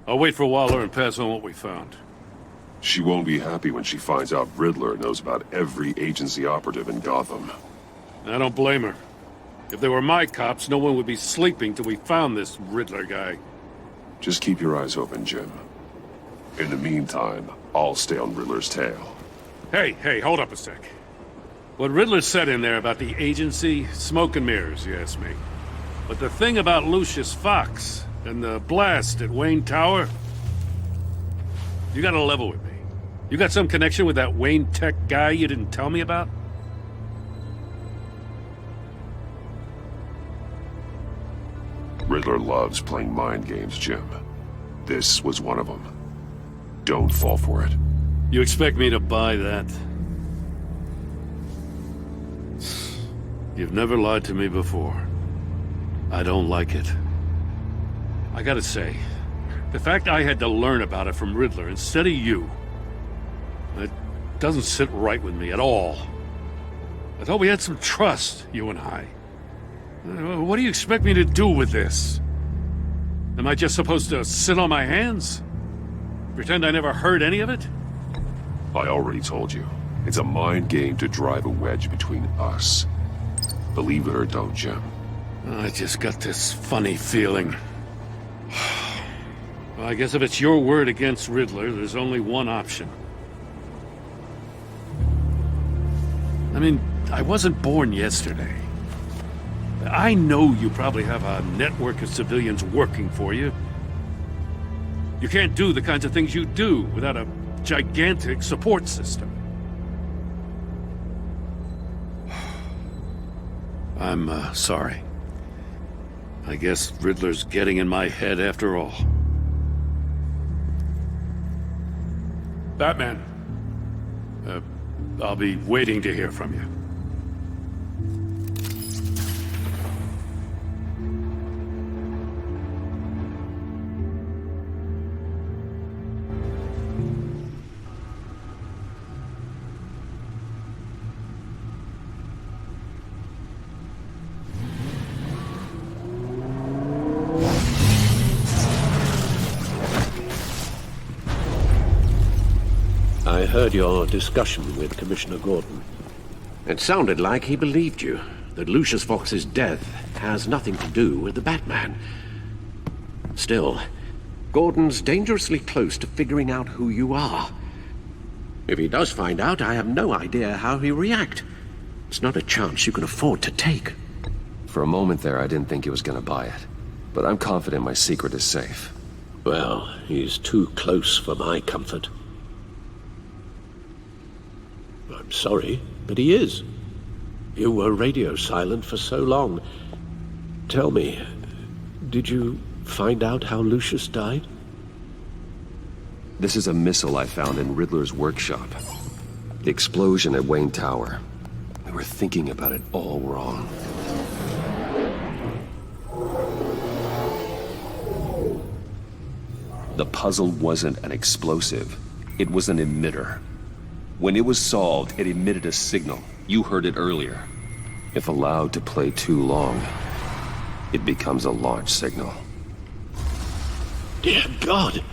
I'll wait for Waller and pass on what we found. She won't be happy when she finds out Riddler knows about every agency operative in Gotham. I don't blame her. If they were my cops, no one would be sleeping till we found this Riddler guy. Just keep your eyes open, Jim. In the meantime, I'll stay on Riddler's tail. Hey, hold up a sec. What Riddler said in there about the agency, smoke and mirrors, you ask me. But the thing about Lucius Fox and the blast at Wayne Tower, you gotta level with me. You got some connection with that Wayne Tech guy you didn't tell me about? Riddler loves playing mind games, Jim. This was one of them. Don't fall for it. You expect me to buy that? You've never lied to me before. I don't like it. I gotta say, the fact I had to learn about it from Riddler instead of you, it doesn't sit right with me at all. I thought we had some trust, you and I. What do you expect me to do with this? Am I just supposed to sit on my hands? Pretend I never heard any of it? I already told you. It's a mind game to drive a wedge between us. Believe it or don't, Jim. I just got this funny feeling. Well, I guess if it's your word against Riddler, there's only one option. I mean, I wasn't born yesterday. I know you probably have a network of civilians working for you. You can't do the kinds of things you do without a gigantic support system. I'm sorry. I guess Riddler's getting in my head after all. Batman. I'll be waiting to hear from you. I heard your discussion with Commissioner Gordon. It sounded like he believed you, that Lucius Fox's death has nothing to do with the Batman. Still, Gordon's dangerously close to figuring out who you are. If he does find out, I have no idea how he'll react. It's not a chance you can afford to take. For a moment there, I didn't think he was gonna buy it. But I'm confident my secret is safe. Well, he's too close for my comfort. I'm sorry, but he is. You were radio silent for so long. Tell me, did you find out how Lucius died? This is a missile I found in Riddler's workshop. The explosion at Wayne Tower. We were thinking about it all wrong. The puzzle wasn't an explosive. It was an emitter. When it was solved, it emitted a signal. You heard it earlier. If allowed to play too long, it becomes a launch signal. Dear God!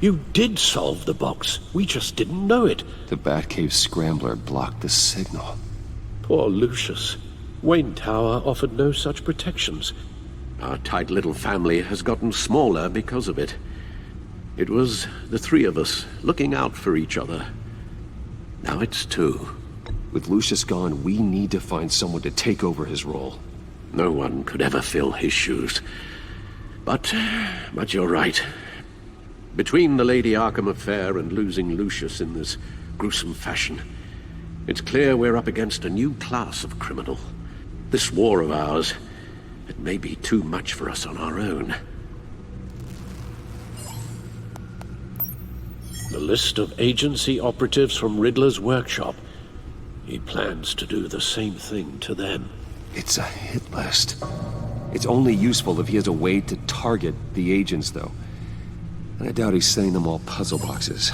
You did solve the box. We just didn't know it. The Batcave scrambler blocked the signal. Poor Lucius. Wayne Tower offered no such protections. Our tight little family has gotten smaller because of it. It was the three of us looking out for each other. Now it's two. With Lucius gone, we need to find someone to take over his role. No one could ever fill his shoes. But you're right. Between the Lady Arkham affair and losing Lucius in this gruesome fashion, it's clear we're up against a new class of criminal. This war of ours, it may be too much for us on our own. The list of agency operatives from Riddler's workshop. He plans to do the same thing to them. It's a hit list. It's only useful if he has a way to target the agents, though. And I doubt he's sending them all puzzle boxes.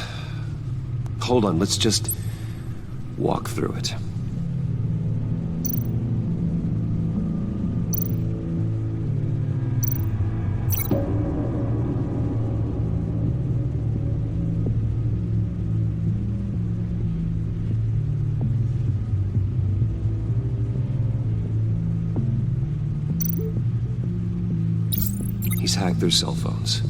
Hold on, let's just walk through it. hack their cell phones.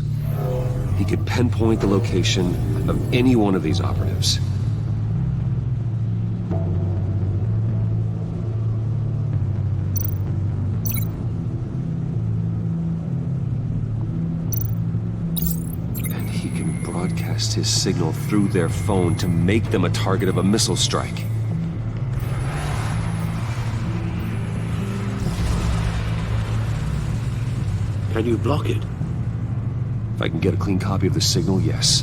He could pinpoint the location of any one of these operatives. And he can broadcast his signal through their phone to make them a target of a missile strike. Can you block it? If I can get a clean copy of the signal, yes.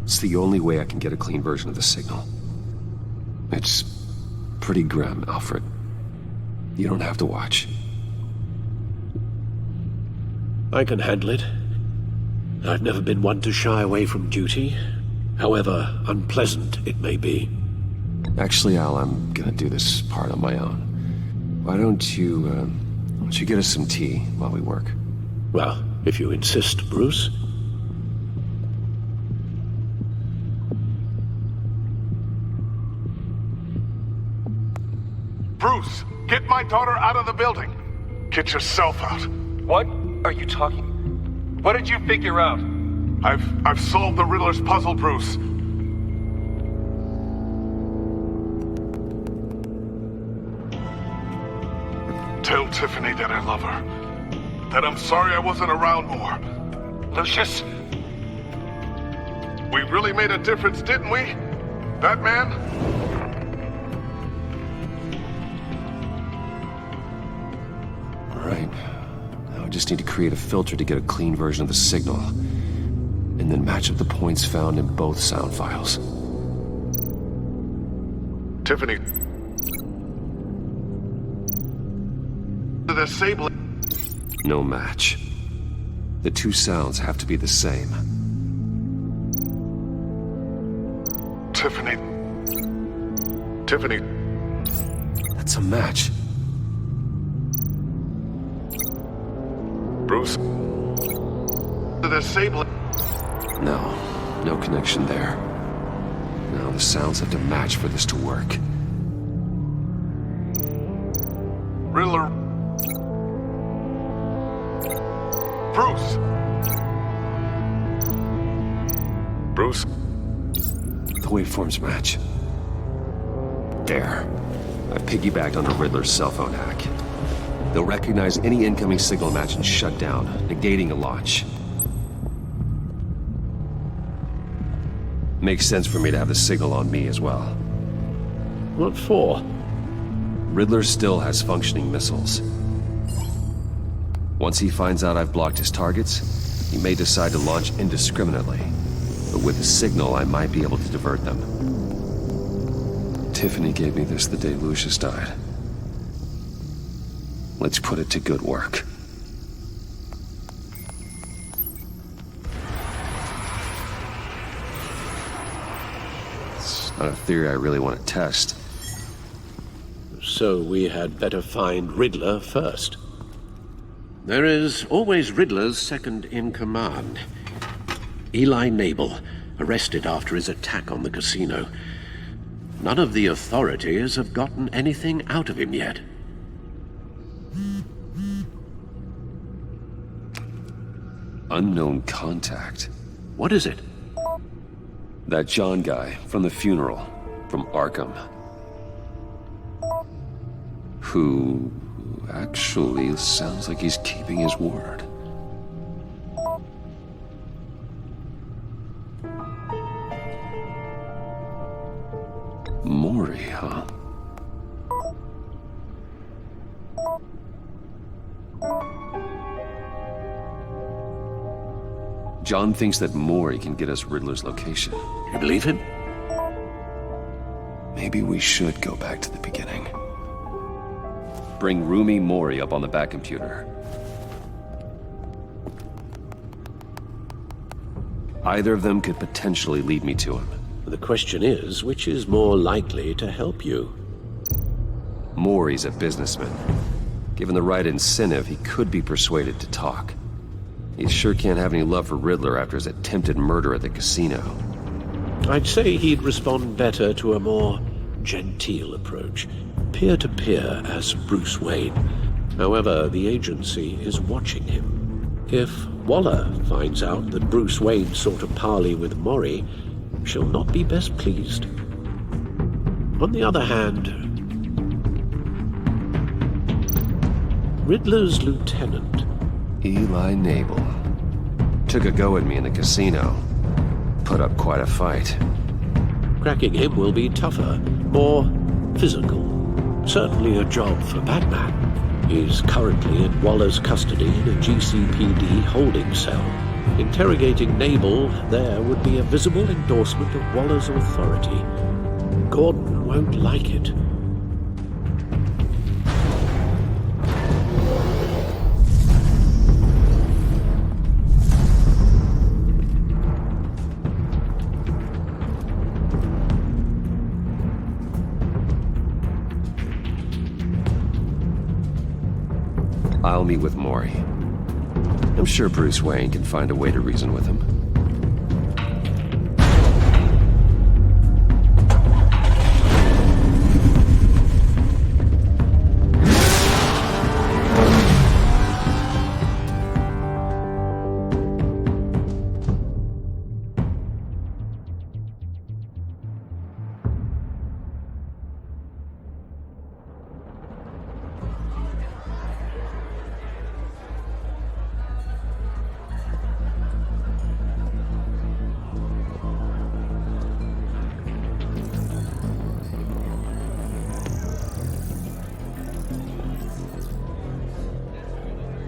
It's the only way I can get a clean version of the signal. It's pretty grim, Alfred. You don't have to watch. I can handle it. I've never been one to shy away from duty, however unpleasant it may be. Actually, Al, I'm gonna do this part on my own. Why don't you get us some tea while we work? Well, if you insist, Bruce. Bruce, get my daughter out of the building. Get yourself out. What are you talking? What did you figure out? I've solved the Riddler's puzzle, Bruce. Tell Tiffany that I love her. That I'm sorry I wasn't around more. Lucius? We really made a difference, didn't we? Batman? All right. Now I just need to create a filter to get a clean version of the signal, and then match up the points found in both sound files. Tiffany. The Sable. No match. The two sounds have to be the same. Tiffany. Tiffany. That's a match. Bruce. The Sable. No connection there. Now the sounds have to match for this to work. Riddler. Bruce. Bruce. The waveforms match. There. I've piggybacked on the Riddler's cell phone hack. They'll recognize any incoming signal match and shut down, negating a launch. Makes sense for me to have the signal on me as well. What for? Riddler still has functioning missiles. Once he finds out I've blocked his targets, he may decide to launch indiscriminately. But with the signal, I might be able to divert them. Tiffany gave me this the day Lucius died. Let's put it to good work. It's not a theory I really want to test. So we had better find Riddler first. There is always Riddler's second in command. Eli Nabel, arrested after his attack on the casino. None of the authorities have gotten anything out of him yet. Unknown contact. What is it? That John guy from the funeral, from Arkham. Who actually sounds like he's keeping his word. Mori, huh? John thinks that Mori can get us Riddler's location. You believe him? Maybe we should go back to the beginning. Bring Rumi Mori up on the back computer. Either of them could potentially lead me to him. The question is, which is more likely to help you? Mori's a businessman. Given the right incentive, he could be persuaded to talk. He sure can't have any love for Riddler after his attempted murder at the casino. I'd say he'd respond better to a more genteel approach, peer-to-peer as Bruce Wayne. However, the agency is watching him. If Waller finds out that Bruce Wayne sought a parley with Mori, she'll not be best pleased. On the other hand, Riddler's lieutenant, Eli Nabel. Took a go at me in the casino. Put up quite a fight. cracking him will be tougher, more physical. Certainly a job for Batman. He's currently in Waller's custody in a GCPD holding cell. Interrogating Nabel there would be a visible endorsement of Waller's authority. Gordon won't like it. I'll meet with Mori. I'm sure Bruce Wayne can find a way to reason with him.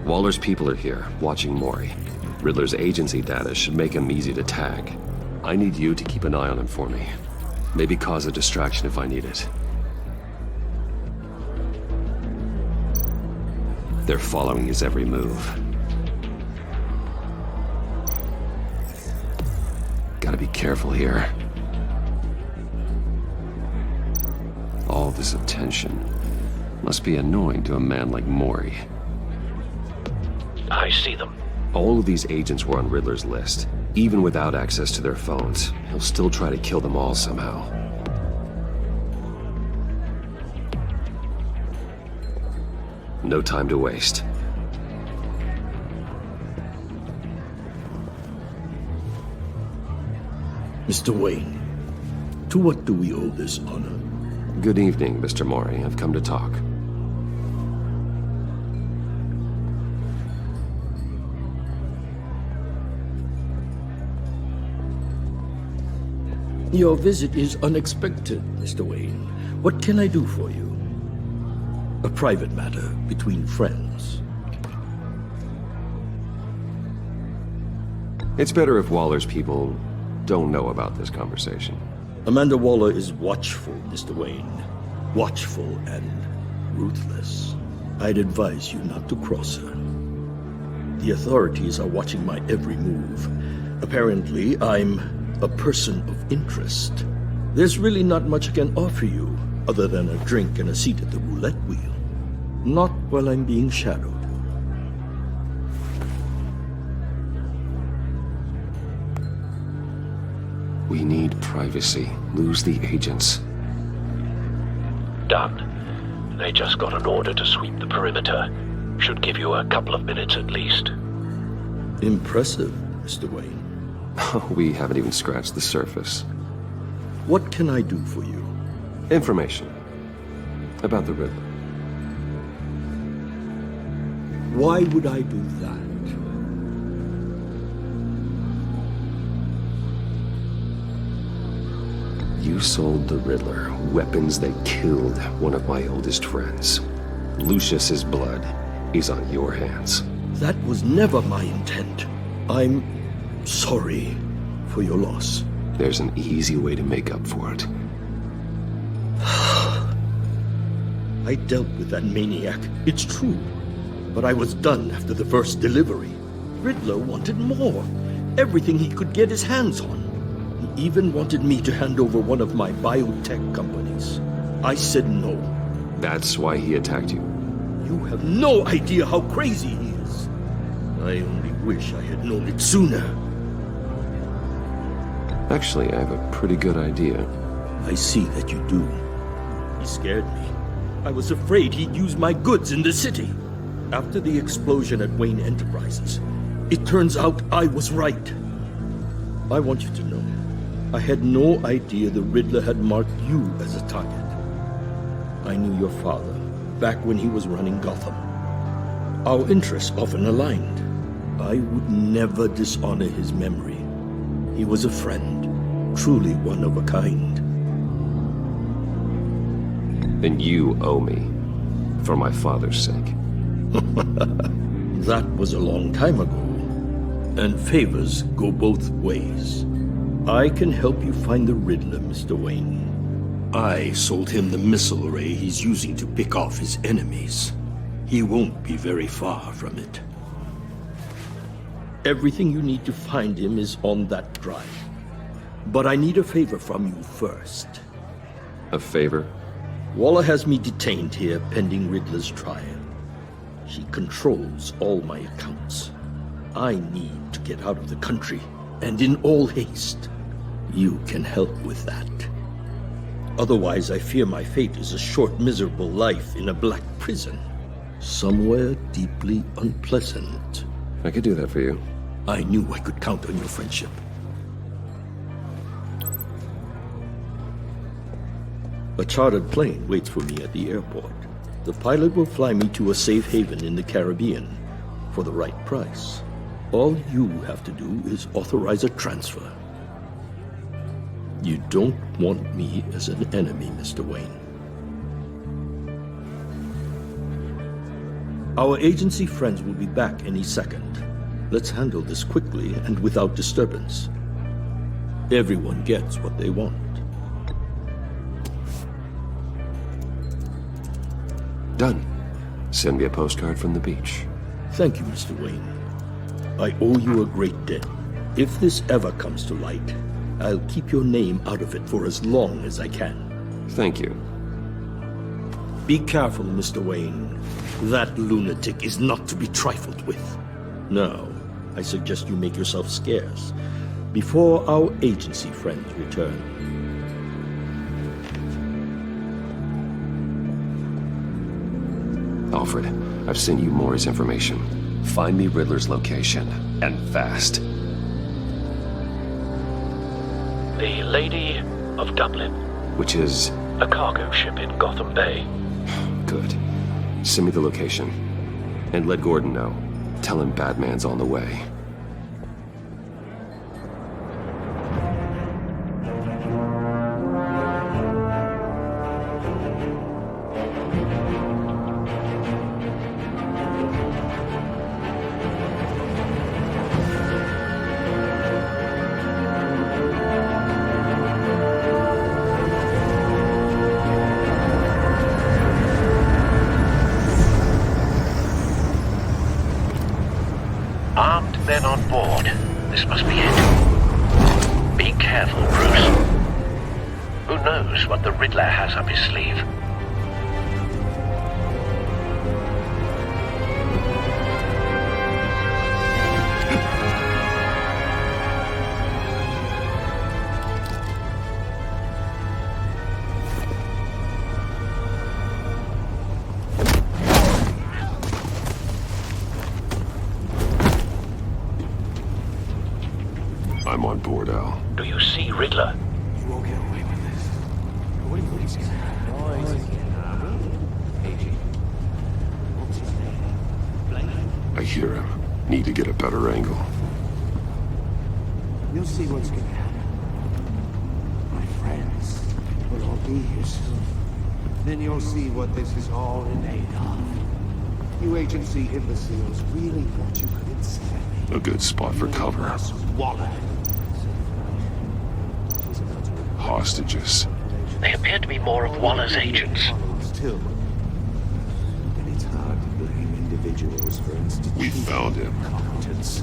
Waller's people are here, watching Mori. Riddler's agency data should make him easy to tag. I need you to keep an eye on him for me. Maybe cause a distraction if I need it. They're following his every move. Gotta be careful here. All this attention must be annoying to a man like Mori. I see them. All of these agents were on Riddler's list. Even without access to their phones, he'll still try to kill them all somehow. No time to waste. Mr. Wayne, to what do we owe this honor? Good evening, Mr. Mori. I've come to talk. Your visit is unexpected, Mr. Wayne. What can I do for you? A private matter between friends. It's better if Waller's people don't know about this conversation. Amanda Waller is watchful, Mr. Wayne. Watchful and ruthless. I'd advise you not to cross her. The authorities are watching my every move. Apparently, I'm a person of interest. There's really not much I can offer you other than a drink and a seat at the roulette wheel. Not while I'm being shadowed. We need privacy. Lose the agents. Done. They just got an order to sweep the perimeter. Should give you a couple of minutes at least. Impressive, Mr. Wayne. We haven't even scratched the surface. What can I do for you? Information about the Riddler. Why would I do that? You sold the Riddler weapons that killed one of my oldest friends. Lucius's blood is on your hands. That was never my intent. I'm sorry for your loss. There's an easy way to make up for it. I dealt with that maniac, it's true. But I was done after the first delivery. Riddler wanted more. Everything he could get his hands on. He even wanted me to hand over one of my biotech companies. I said no. That's why he attacked you. You have no idea how crazy he is. I only wish I had known it sooner. Actually, I have a pretty good idea. I see that you do. He scared me. I was afraid he'd use my goods in the city. After the explosion at Wayne Enterprises, it turns out I was right. I want you to know, I had no idea the Riddler had marked you as a target. I knew your father back when he was running Gotham. Our interests often aligned. I would never dishonor his memory. He was a friend, truly one of a kind. And you owe me, for my father's sake. That was a long time ago. And favors go both ways. I can help you find the Riddler, Mr. Wayne. I sold him the missile array he's using to pick off his enemies. He won't be very far from it. Everything you need to find him is on that drive. But I need a favor from you first. A favor? Waller has me detained here pending Riddler's trial. She controls all my accounts. I need to get out of the country, and in all haste. You can help with that. Otherwise, I fear my fate is a short, miserable life in a black prison. Somewhere deeply unpleasant. I could do that for you. I knew I could count on your friendship. A chartered plane waits for me at the airport. The pilot will fly me to a safe haven in the Caribbean for the right price. All you have to do is authorize a transfer. You don't want me as an enemy, Mr. Wayne. Our agency friends will be back any second. Let's handle this quickly and without disturbance. Everyone gets what they want. Done. Send me a postcard from the beach. Thank you, Mr. Wayne. I owe you a great debt. If this ever comes to light, I'll keep your name out of it for as long as I can. Thank you. Be careful, Mr. Wayne. That lunatic is not to be trifled with. Now, I suggest you make yourself scarce before our agency friends return. Alfred, I've sent you Maury's information. Find me Riddler's location, and fast. The Lady of Dublin. Which is... A cargo ship in Gotham Bay. Good. Send me the location. And let Gordon know. Tell him Batman's on the way. Armed men on board. This must be it. Be careful, Bruce. Who knows what the Riddler has up his sleeve? I'm on board, Al. Do you see Riddler? You won't get away with this. What do you think he's gonna happen? What's his name? I hear him. Need to get a better angle. You'll see what's gonna happen. My friends will all be here soon. Then you'll see what this is all in aid of. You agency imbeciles really thought you could ensnare me. A good spot for cover. Us Waller. Hostages. They appear to be more of Waller's agents. Still. And it's hard to blame individuals for instituting We found him. competence.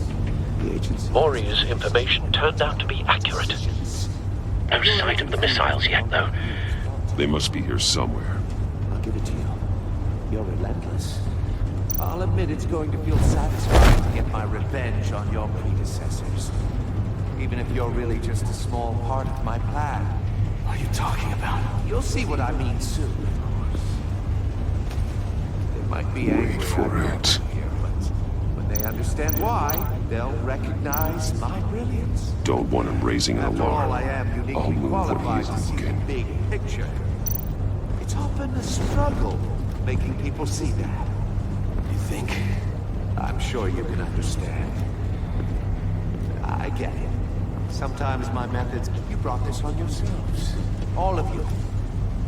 The agency... Maury's information turned out to be accurate. No sight of the missiles yet, though. They must be here somewhere. I'll give it to you. You're relentless. I'll admit it's going to feel satisfying to get my revenge on your predecessors. Even if you're really just a small part of my plan. What are you talking about? You'll see what I mean soon, of course. They might be angry Wait for I'm it. here, but when they understand why, they'll recognize my brilliance. Don't want him raising an After all, alarm. I am I'll uniquely move when qualified to he's see the looking. big picture. It's often a struggle making people see that. You think? I'm sure you can understand. I get it. Sometimes my methods... You brought this on yourselves. All of you.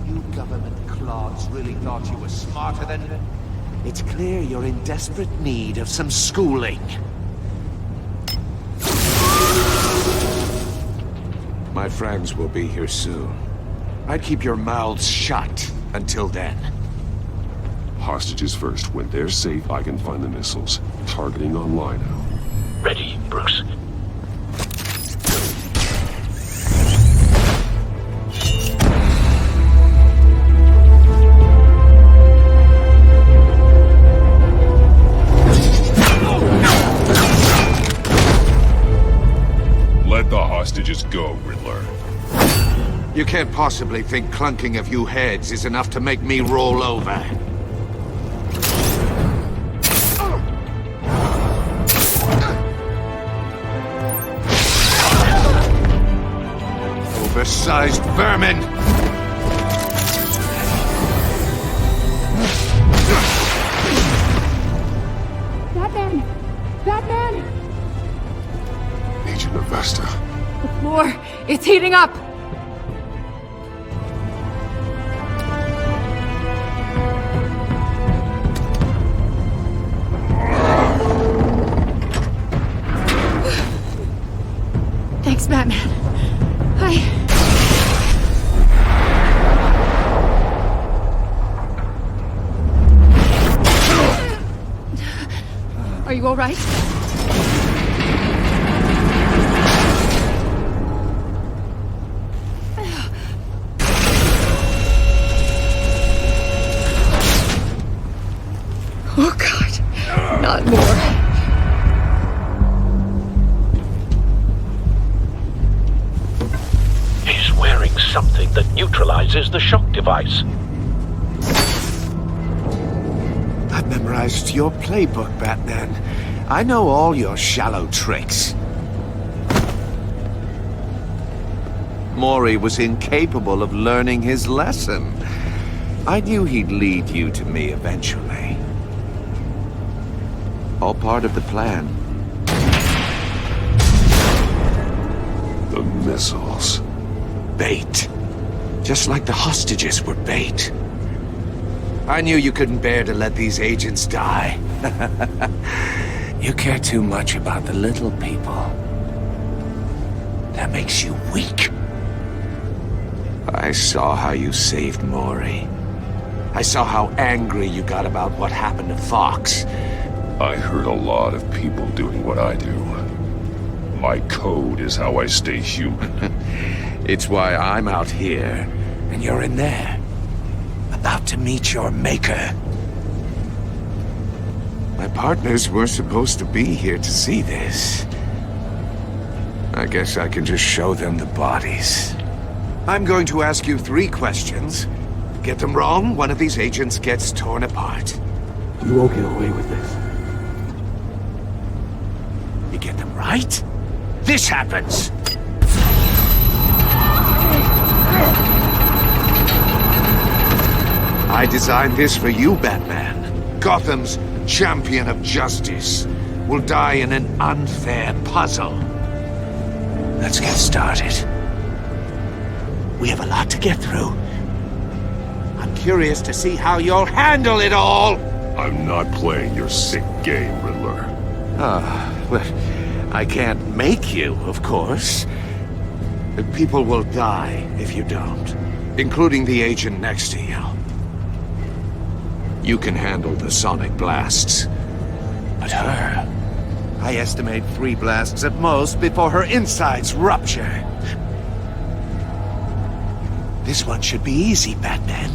You government clods really thought you were smarter than... It's clear you're in desperate need of some schooling. My friends will be here soon. I'd keep your mouths shut until then. Hostages first. When they're safe, I can find the missiles. Targeting on Lino. Ready, Bruce. Let the hostages go, Riddler. You can't possibly think clunking a few heads is enough to make me roll over. Oversized vermin! Batman! Batman! Agent Avesta. The floor, it's heating up! Thanks, Batman. Are you all right? Oh, God. Not more. He's wearing something that neutralizes the shock device. I've memorized your playbook, Batman. I know all your shallow tricks. Mori was incapable of learning his lesson. I knew he'd lead you to me eventually. All part of the plan. The missiles. Bait. Just like the hostages were bait. I knew you couldn't bear to let these agents die. You care too much about the little people. That makes you weak. I saw how you saved Mori. I saw how angry you got about what happened to Fox. I heard a lot of people doing what I do. My code is how I stay human. It's why I'm out here, and you're in there. About to meet your maker. My partners were supposed to be here to see this. I guess I can just show them the bodies. I'm going to ask you 3 questions. Get them wrong, one of these agents gets torn apart. You won't get away with this. You get them right, this happens! I designed this for you, Batman. Gotham's champion of justice will die in an unfair puzzle. Let's get started. We have a lot to get through. I'm curious to see how you'll handle it all! I'm not playing your sick game, Riddler. Well, I can't make you, of course. But people will die if you don't, including the agent next to you. You can handle the sonic blasts. But her... I estimate 3 blasts at most before her insides rupture. This one should be easy, Batman.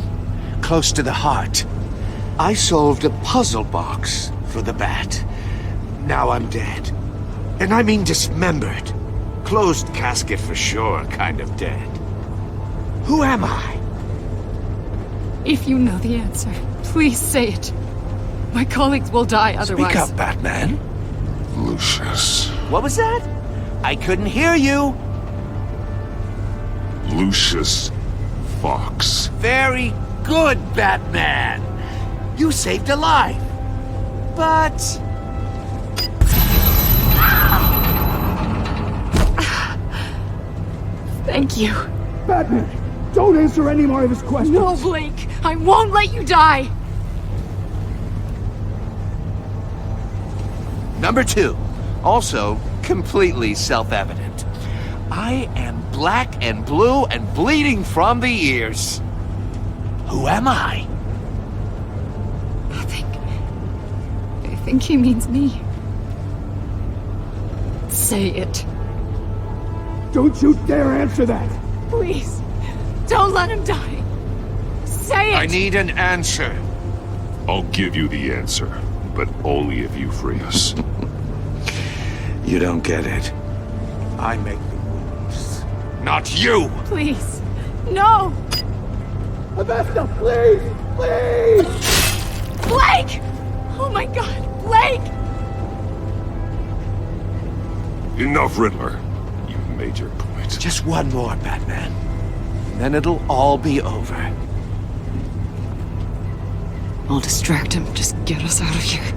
Close to the heart. I solved a puzzle box for the Bat. Now I'm dead. And I mean dismembered. Closed casket for sure, kind of dead. Who am I? If you know the answer, please say it. My colleagues will die otherwise. Speak up, Batman. Lucius. What was that? I couldn't hear you. Lucius Fox. Very good, Batman. You saved a life. But... Thank you. Batman, don't answer any more of his questions. No, Blake. I won't let you die. Number 2. Also, completely self-evident. I am black and blue and bleeding from the ears. Who am I? I think he means me. Say it. Don't you dare answer that. Please. Don't let him die. Say it! I need an answer. I'll give you the answer, but only if you free us. You don't get it. I make the rules. Not you! Please. No! Avesta, please! Please! Blake! Oh my god, Blake! Enough, Riddler. You've made your point. Just one more, Batman. And then it'll all be over. I'll distract him. Just get us out of here.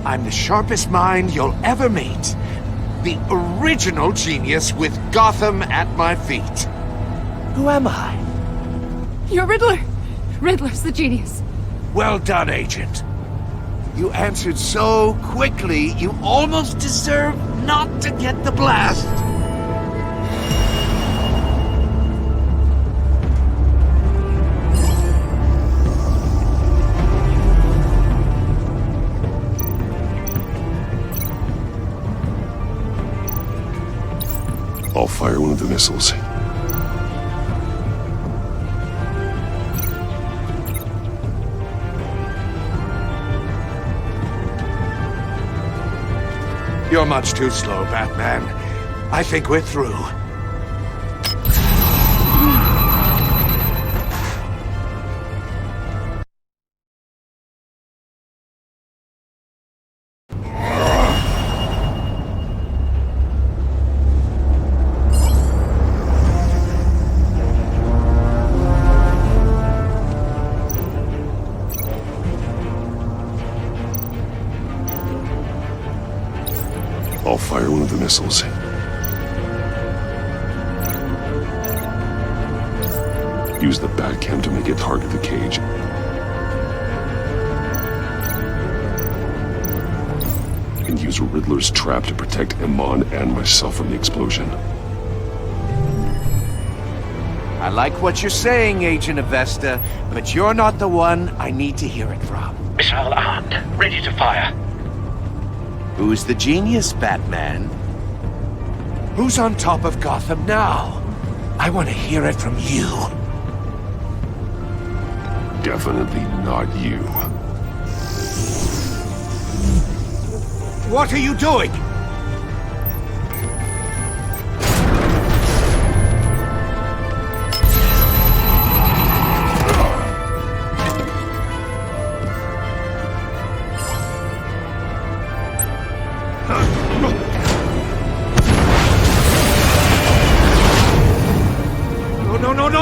I'm the sharpest mind you'll ever meet. The original genius with Gotham at my feet. Who am I? You're Riddler! Riddler's the genius. Well done, Agent. You answered so quickly, you almost deserve not to get the blast. I'll fire one of the missiles. You're much too slow, Batman. I think we're through. I'll fire one of the missiles. Use the Batcam to make it target the cage. And use Riddler's trap to protect Iman and myself from the explosion. I like what you're saying, Agent Avesta, but you're not the one I need to hear it from. Missile armed, ready to fire. Who's the genius, Batman? Who's on top of Gotham now? I want to hear it from you. Definitely not you. What are you doing?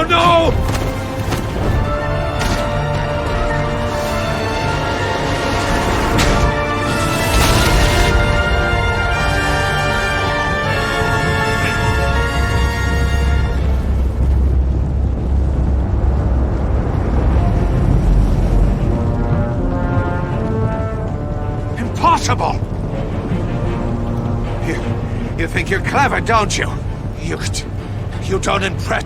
No! Impossible! You think you're clever, don't you? You don't impress...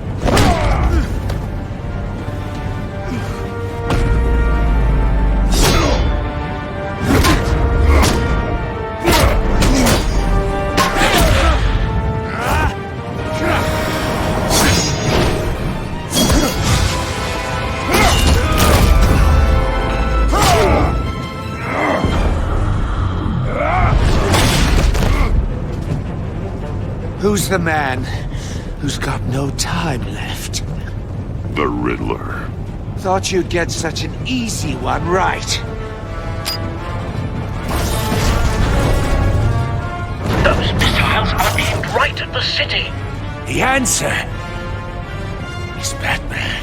the man who's got no time left. The Riddler. Thought you'd get such an easy one right. Those missiles are aimed right at the city. The answer is Batman.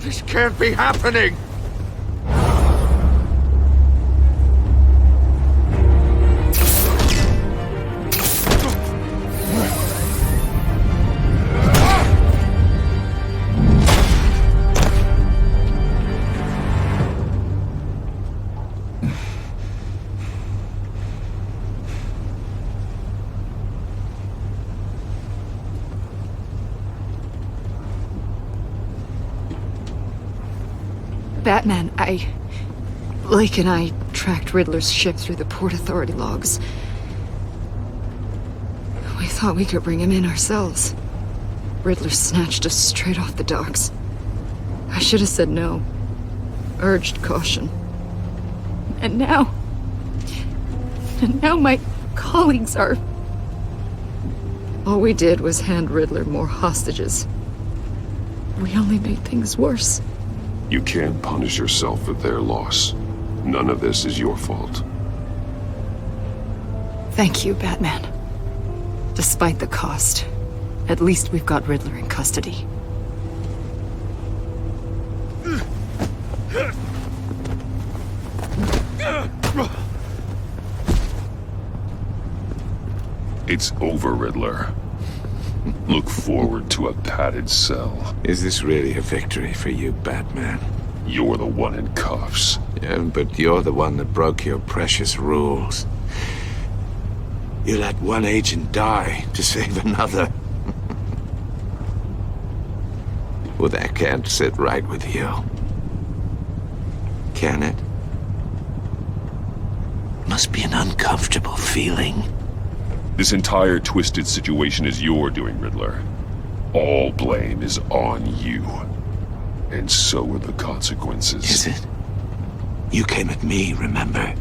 This can't be happening! Batman, Blake and I tracked Riddler's ship through the Port Authority logs. We thought we could bring him in ourselves. Riddler snatched us straight off the docks. I should have said no. Urged caution. And now my colleagues are... All we did was hand Riddler more hostages. We only made things worse. You can't punish yourself for their loss. None of this is your fault. Thank you, Batman. Despite the cost, at least we've got Riddler in custody. It's over, Riddler. Look forward to a padded cell. Is this really a victory for you, Batman? You're the one in cuffs. Yeah, but you're the one that broke your precious rules. You let one agent die to save another. Well, that can't sit right with you. Can it? Must be an uncomfortable feeling. This entire twisted situation is your doing, Riddler. All blame is on you. And so are the consequences. Is it? You came at me, remember?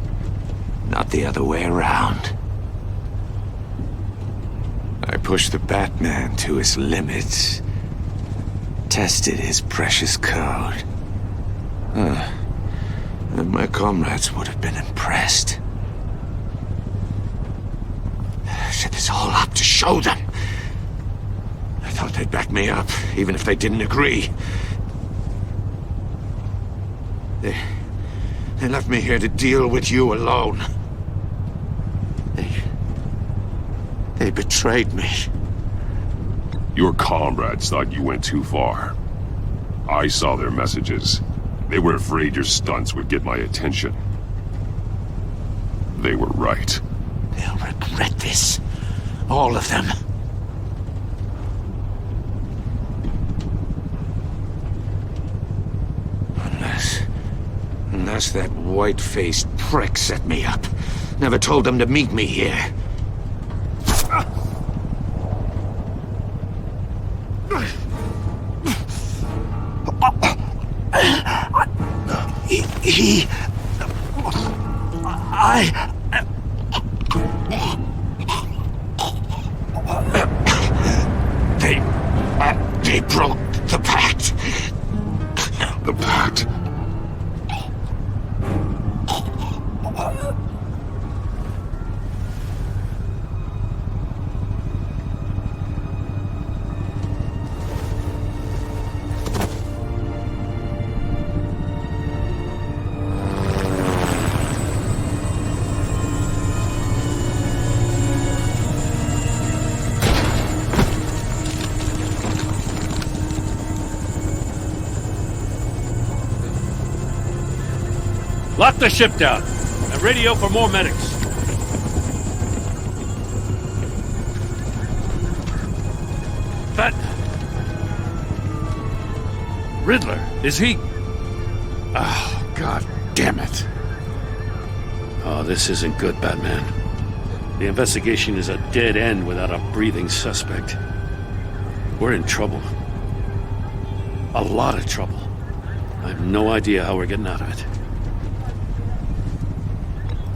Not the other way around. I pushed the Batman to his limits. Tested his precious code. And my comrades would have been impressed. I set this all up to show them. I thought they'd back me up, even if they didn't agree. They left me here to deal with you alone. They betrayed me. Your comrades thought you went too far. I saw their messages. They were afraid your stunts would get my attention. They were right. They'll regret this. All of them. Unless that white-faced prick set me up. Never told them to meet me here. They broke the pact. The pact? Lock the ship down, and radio for more medics. But... Riddler, is he... Oh, God damn it. Oh, this isn't good, Batman. The investigation is a dead end without a breathing suspect. We're in trouble. A lot of trouble. I have no idea how we're getting out of it.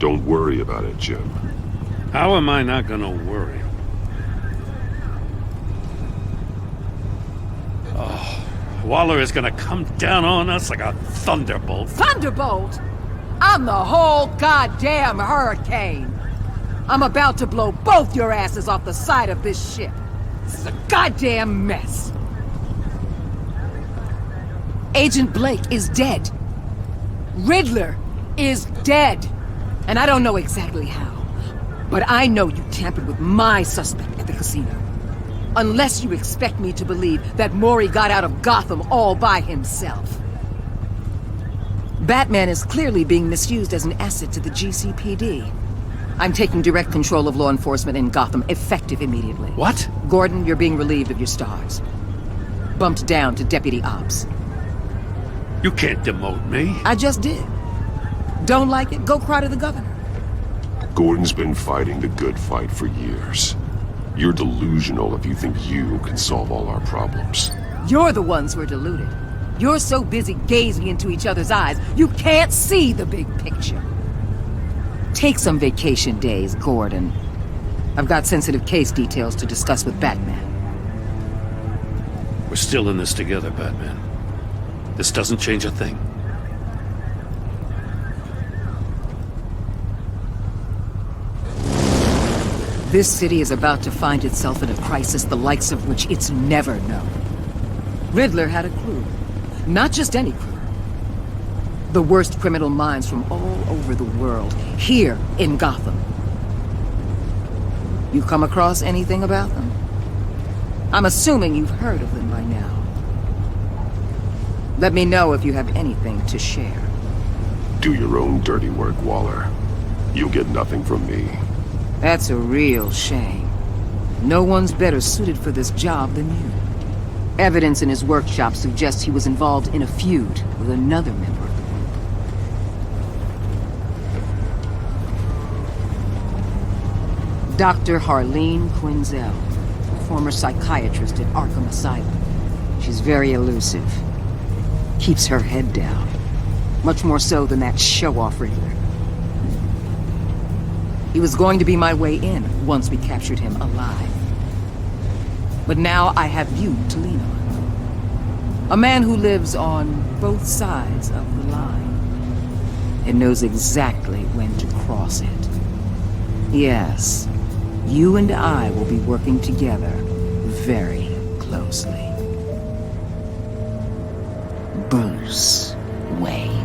Don't worry about it, Jim. How am I not gonna worry? Oh, Waller is gonna come down on us like a thunderbolt. Thunderbolt? I'm the whole goddamn hurricane. I'm about to blow both your asses off the side of this ship. This is a goddamn mess. Agent Blake is dead. Riddler is dead. And I don't know exactly how. But I know you tampered with my suspect at the casino. Unless you expect me to believe that Mori got out of Gotham all by himself. Batman is clearly being misused as an asset to the GCPD. I'm taking direct control of law enforcement in Gotham, effective immediately. What? Gordon, you're being relieved of your stars. Bumped down to Deputy Ops. You can't demote me. I just did. Don't like it? Go cry to the governor. Gordon's been fighting the good fight for years. You're delusional if you think you can solve all our problems. You're the ones who are deluded. You're so busy gazing into each other's eyes, you can't see the big picture. Take some vacation days, Gordon. I've got sensitive case details to discuss with Batman. We're still in this together, Batman. This doesn't change a thing. This city is about to find itself in a crisis the likes of which it's never known. Riddler had a crew. Not just any crew. The worst criminal minds from all over the world, here in Gotham. You come across anything about them? I'm assuming you've heard of them by now. Let me know if you have anything to share. Do your own dirty work, Waller. You'll get nothing from me. That's a real shame. No one's better suited for this job than you. Evidence in his workshop suggests he was involved in a feud with another member of the group. Dr. Harleen Quinzel, former psychiatrist at Arkham Asylum. She's very elusive. Keeps her head down. Much more so than that show-off Riddler. He was going to be my way in once we captured him alive. But now I have you to lean on. A man who lives on both sides of the line. And knows exactly when to cross it. Yes, you and I will be working together very closely. Bruce Wayne.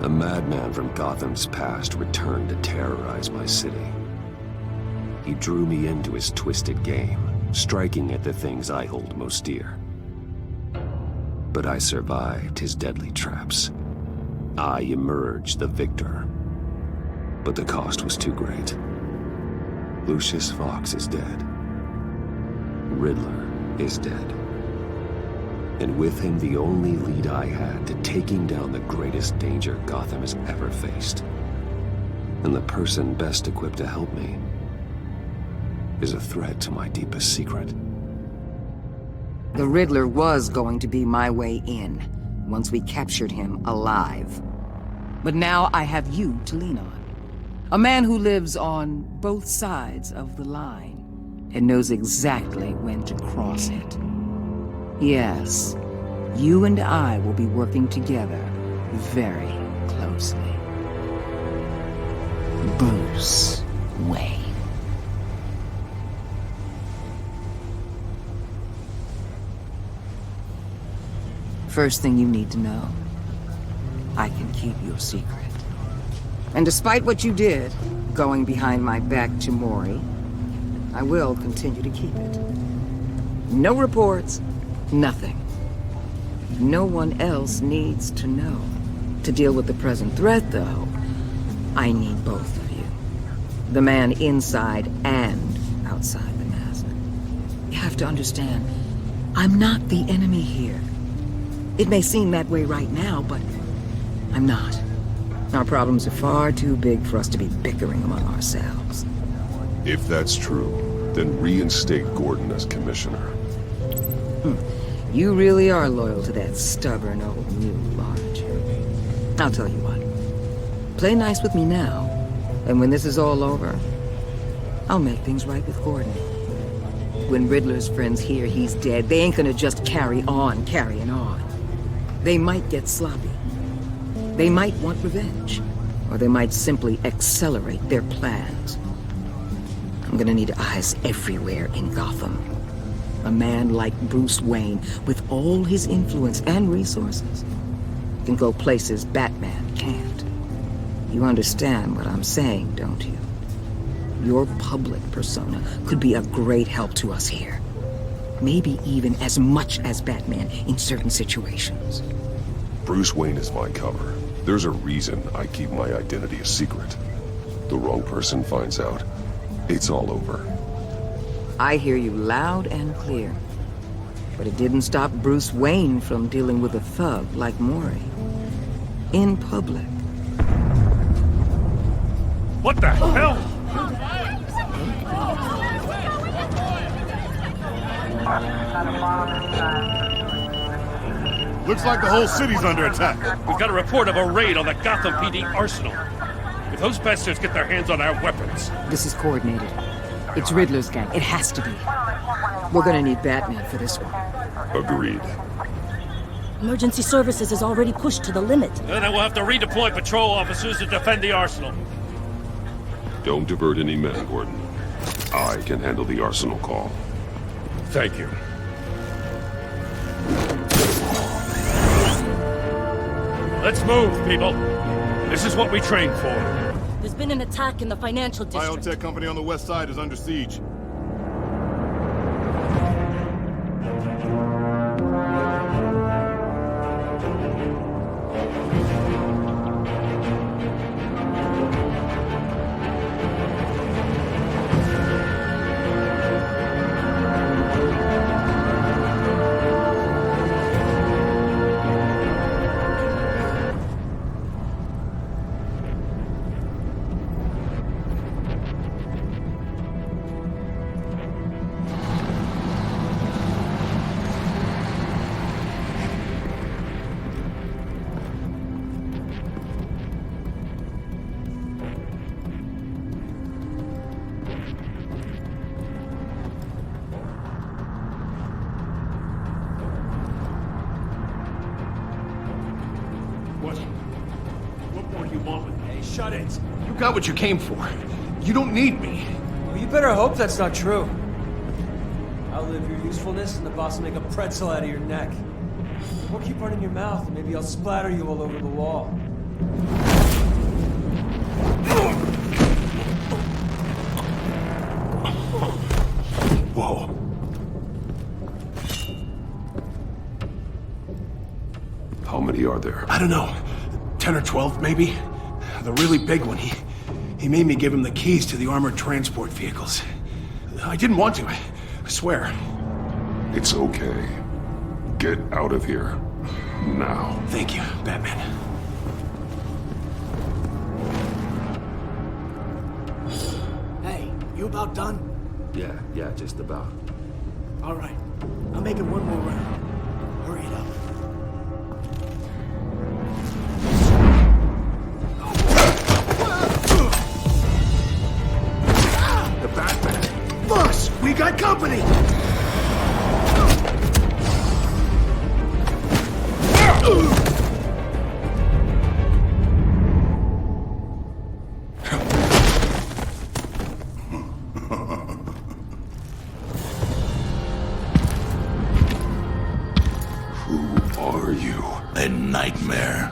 A madman from Gotham's past returned to terrorize my city. He drew me into his twisted game, striking at the things I hold most dear. But I survived his deadly traps. I emerged the victor. But the cost was too great. Lucius Fox is dead. Riddler is dead. And with him the only lead I had to taking down the greatest danger Gotham has ever faced. And the person best equipped to help me is a threat to my deepest secret. The Riddler was going to be my way in, once we captured him alive. But now I have you to lean on. A man who lives on both sides of the line, and knows exactly when to cross it. Yes, you and I will be working together very closely. Bruce Wayne. First thing you need to know, I can keep your secret. And despite what you did, going behind my back to Mori, I will continue to keep it. No reports, nothing. No one else needs to know. To deal with the present threat, though, I need both of you. The man inside and outside the mask. You have to understand, I'm not the enemy here. It may seem that way right now, but I'm not. Our problems are far too big for us to be bickering among ourselves. If that's true, then reinstate Gordon as commissioner. You really are loyal to that stubborn old mule, aren't you? I'll tell you what. Play nice with me now, and when this is all over, I'll make things right with Gordon. When Riddler's friends hear he's dead, they ain't gonna just carry on carrying on. They might get sloppy. They might want revenge, or they might simply accelerate their plans. I'm gonna need eyes everywhere in Gotham. A man like Bruce Wayne, with all his influence and resources, can go places Batman can't. You understand what I'm saying, don't you? Your public persona could be a great help to us here. Maybe even as much as Batman in certain situations. Bruce Wayne is my cover. There's a reason I keep my identity a secret. The wrong person finds out, it's all over. I hear you loud and clear. But it didn't stop Bruce Wayne from dealing with a thug like Mori. In public. What the hell? Looks like the whole city's under attack. We've got a report of a raid on the Gotham PD arsenal. If those bastards get their hands on our weapons... This is coordinated. It's Riddler's gang. It has to be. We're gonna need Batman for this one. Agreed. Emergency services is already pushed to the limit. Then we'll have to redeploy patrol officers to defend the arsenal. Don't divert any men, Gordon. I can handle the arsenal call. Thank you. Let's move, people. This is what we trained for. There's been an attack in the financial district. Biotech company on the west side is under siege. Shut it. You got what you came for. You don't need me. Well, you better hope that's not true. Outlive your usefulness and the boss will make a pretzel out of your neck. Or keep running your mouth and maybe I'll splatter you all over the wall. Whoa. How many are there? I don't know. 10 or 12, maybe? The really big one, he made me give him the keys to the armored transport vehicles. I didn't want to, I swear. It's okay. Get out of here. Now. Thank you, Batman. Hey, you about done? Yeah, just about. All right. I'll make it one more round. Hurry it up. The Batman. Boss, we got company! Who are you? A nightmare.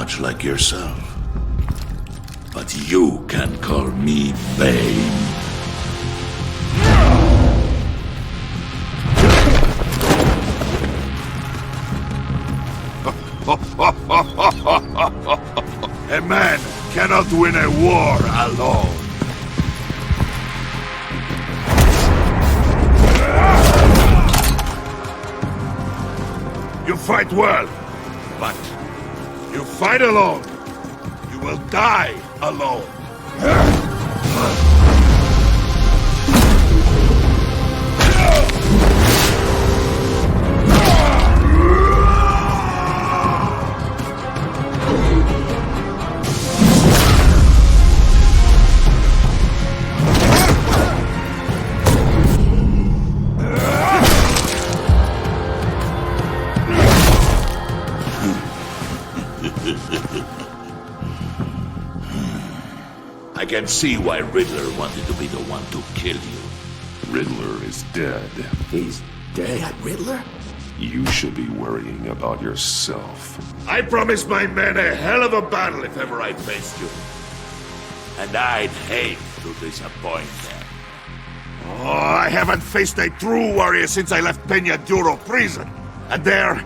much like yourself. But you can call me Bane. A man cannot win a war alone. You fight well, but you fight alone. You will die alone. I can see why Riddler wanted to be the one to kill you. Riddler is dead. He's dead? Riddler? You should be worrying about yourself. I promised my men a hell of a battle if ever I faced you. And I'd hate to disappoint them. Oh, I haven't faced a true warrior since I left Peña Duro prison. And there...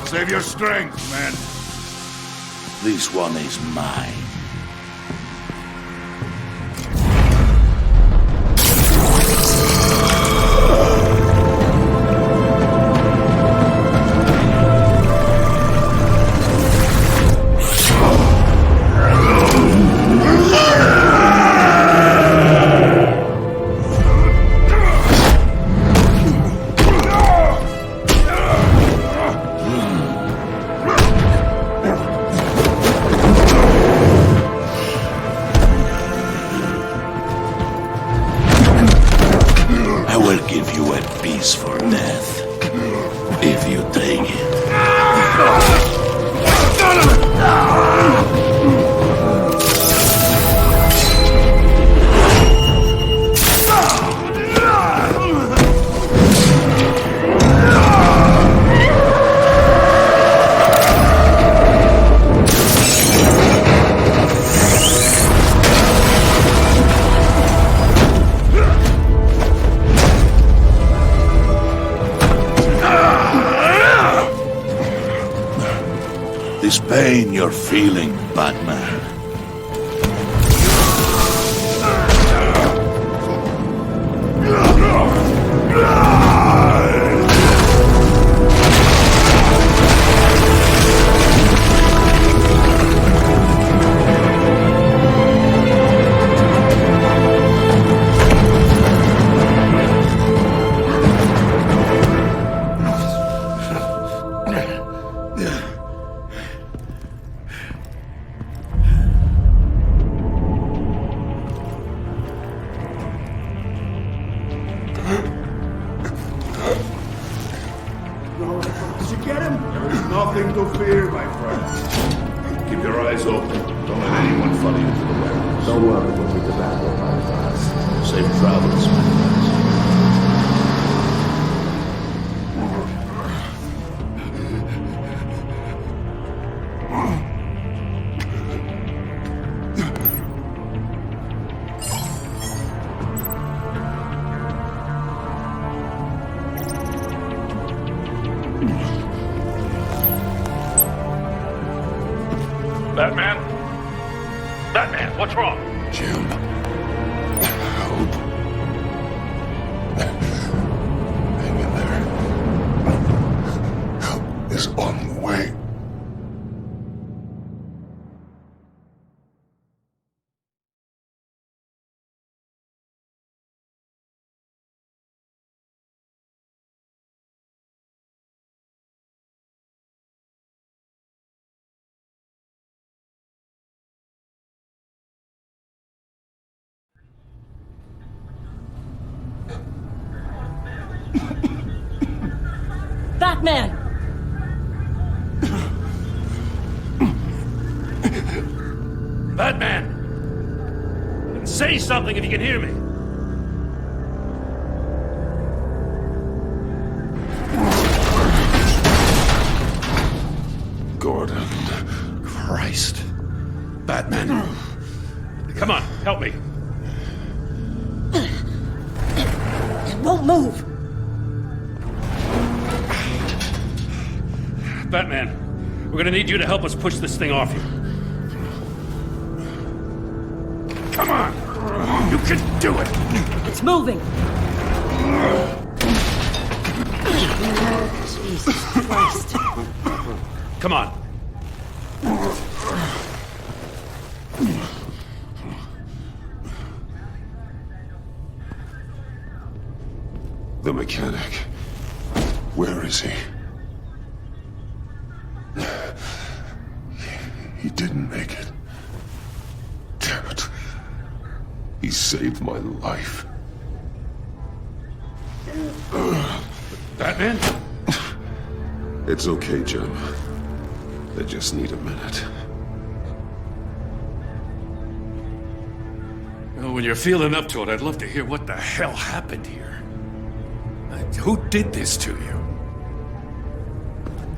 Save your strength, man. This one is mine. I will give you a piece for death, if you take it. This pain you're feeling, Batman. Did you get him? There is nothing to fear, my friend. Keep your eyes open. Don't let anyone follow you to the warehouse. Don't worry, we'll be the battle by fast. Safe travels, my friends. Batman? Batman, what's wrong? Jim. Hope. Hang in there. Help is on the way. Batman! Say something if you can hear me! Gordon. Christ. Batman. Come on, help me. It won't move. Batman, we're gonna need you to help us push this thing off you. Come on! You can do it! It's moving. Jesus Christ. Come on. The mechanic. Where is he? He didn't make it. Damn it. He saved my life. Batman? It's okay, Jim. I just need a minute. Well, when you're feeling up to it, I'd love to hear what the hell happened here. Who did this to you?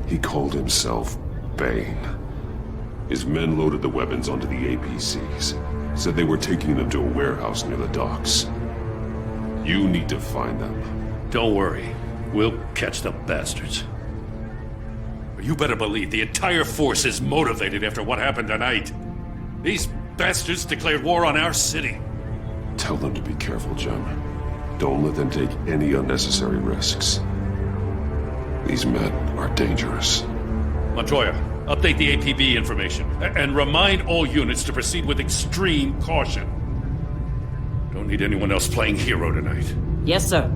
He called himself Bane. His men loaded the weapons onto the APCs. Said they were taking them to a warehouse near the docks. You need to find them. Don't worry. We'll catch the bastards. You better believe the entire force is motivated after what happened tonight. These bastards declared war on our city. Tell them to be careful, Jim. Don't let them take any unnecessary risks. These men are dangerous. Montoya, update the APB information. And remind all units to proceed with extreme caution. Don't need anyone else playing hero tonight. Yes, sir.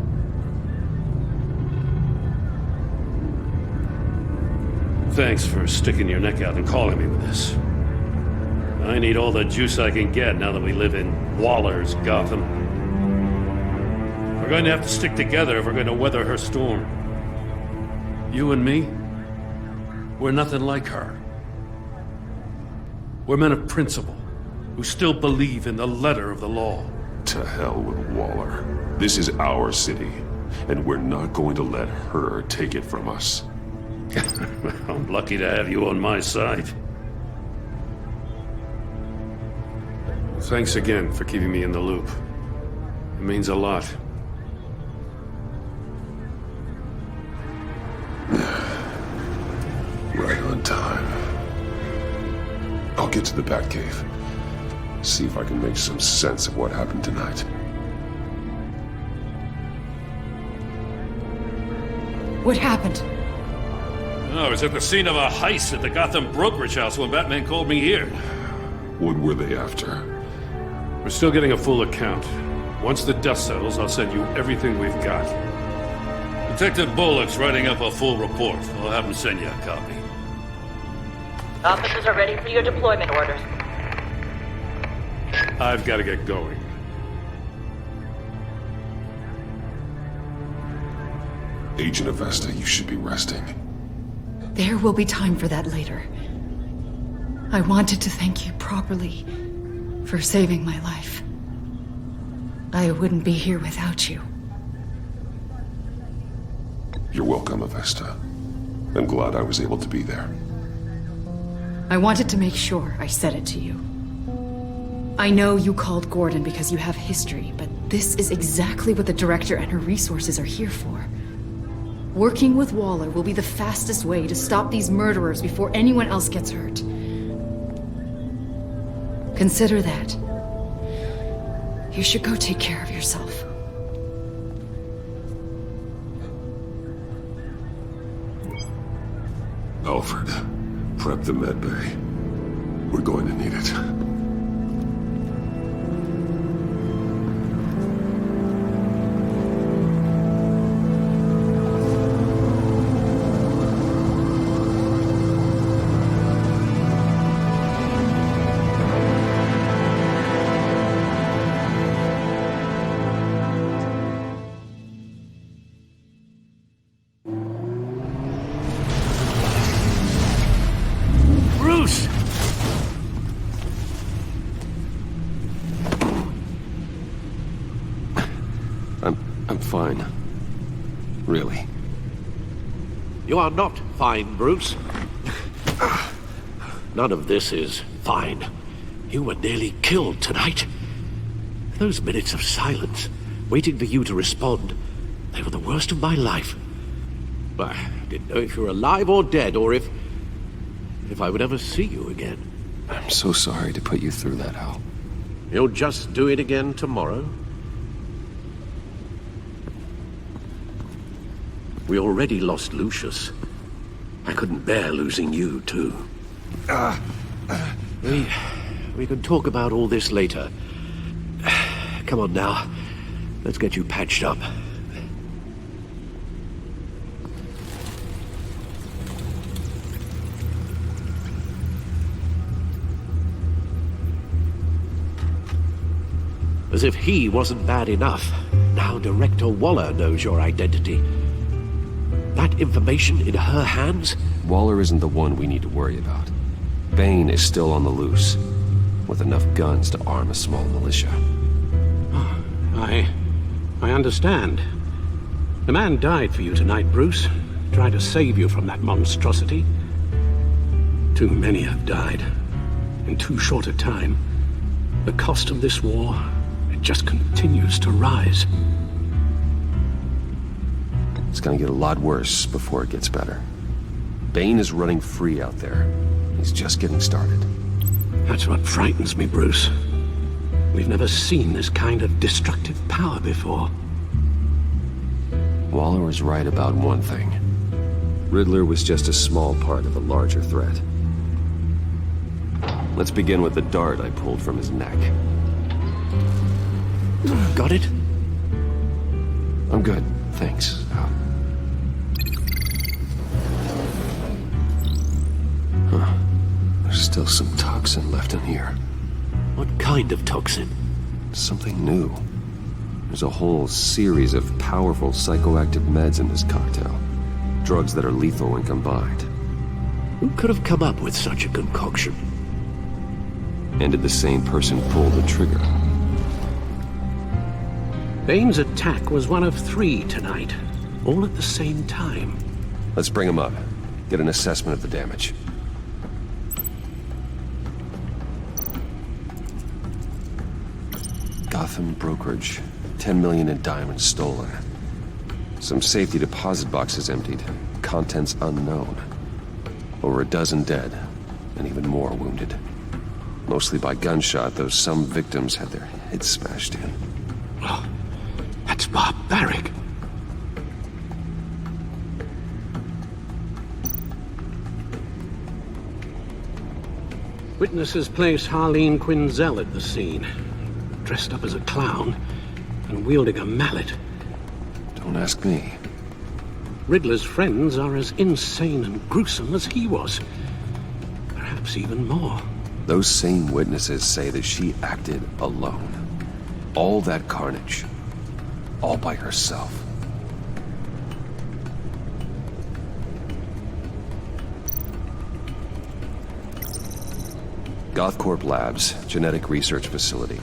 Thanks for sticking your neck out and calling me with this. I need all the juice I can get now that we live in Waller's Gotham. We're going to have to stick together if we're going to weather her storm. You and me, we're nothing like her. We're men of principle, who still believe in the letter of the law. To hell with Waller. This is our city, and we're not going to let her take it from us. I'm lucky to have you on my side. Thanks again for keeping me in the loop. It means a lot. Right on time. I'll get to the Batcave. See if I can make some sense of what happened tonight. What happened? I was at the scene of a heist at the Gotham brokerage house when Batman called me here. What were they after? We're still getting a full account. Once the dust settles, I'll send you everything we've got. Detective Bullock's writing up a full report. I'll have him send you a copy. Officers are ready for your deployment orders. I've got to get going. Agent Avesta, you should be resting. There will be time for that later. I wanted to thank you properly for saving my life. I wouldn't be here without you. You're welcome, Avesta. I'm glad I was able to be there. I wanted to make sure I said it to you. I know you called Gordon because you have history, but this is exactly what the Director and her resources are here for. Working with Waller will be the fastest way to stop these murderers before anyone else gets hurt. Consider that. You should go take care of yourself. Alfred, prep the med bay. We're going to need it. fine. Really. You are not fine, Bruce. None of this is fine. You were nearly killed tonight. Those minutes of silence, waiting for you to respond, they were the worst of my life. I didn't know if you were alive or dead, or if I would ever see you again. I'm so sorry to put you through that, Hal. You'll just do it again tomorrow? We already lost Lucius. I couldn't bear losing you, too. We can talk about all this later. Come on now. Let's get you patched up. As if he wasn't bad enough, now Director Waller knows your identity. That information in her hands? Waller isn't the one we need to worry about. Bane is still on the loose, with enough guns to arm a small militia. I understand. The man died for you tonight, Bruce. Tried to save you from that monstrosity. Too many have died. In too short a time. The cost of this war, it just continues to rise. It's gonna get a lot worse before it gets better. Bane is running free out there. He's just getting started. That's what frightens me, Bruce. We've never seen this kind of destructive power before. Waller was right about one thing. Riddler was just a small part of a larger threat. Let's begin with the dart I pulled from his neck. Got it? I'm good, thanks. Huh. There's still some toxin left in here. What kind of toxin? Something new. There's a whole series of powerful psychoactive meds in this cocktail. Drugs that are lethal when combined. Who could have come up with such a concoction? And did the same person pull the trigger? Bane's attack was one of 3 tonight, all at the same time. Let's bring him up. Get an assessment of the damage. Gotham brokerage. 10 million in diamonds stolen. Some safety deposit boxes emptied. Contents unknown. Over a dozen dead, and even more wounded. Mostly by gunshot, though some victims had their heads smashed in. Oh, that's barbaric. Witnesses place Harleen Quinzel at the scene, dressed up as a clown and wielding a mallet. Don't ask me. Riddler's friends are as insane and gruesome as he was. Perhaps even more. Those same witnesses say that she acted alone. All that carnage. All by herself. Gothcorp Labs, genetic research facility.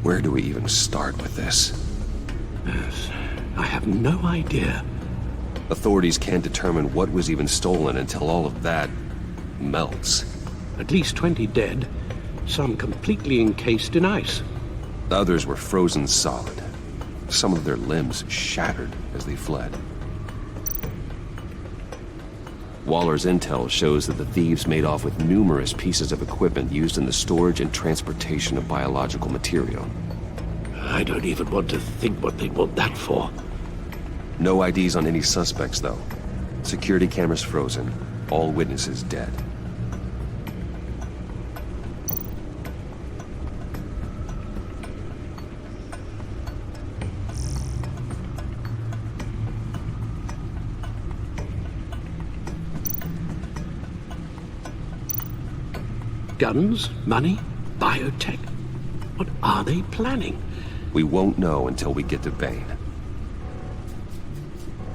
Where do we even start with this? Yes, I have no idea. Authorities can't determine what was even stolen until all of that melts. At least 20 dead, some completely encased in ice. Others were frozen solid. Some of their limbs shattered as they fled. Waller's intel shows that the thieves made off with numerous pieces of equipment used in the storage and transportation of biological material. I don't even want to think what they'd want that for. No IDs on any suspects, though. Security cameras frozen. All witnesses dead. Guns, money, biotech. What are they planning? We won't know until we get to Bane.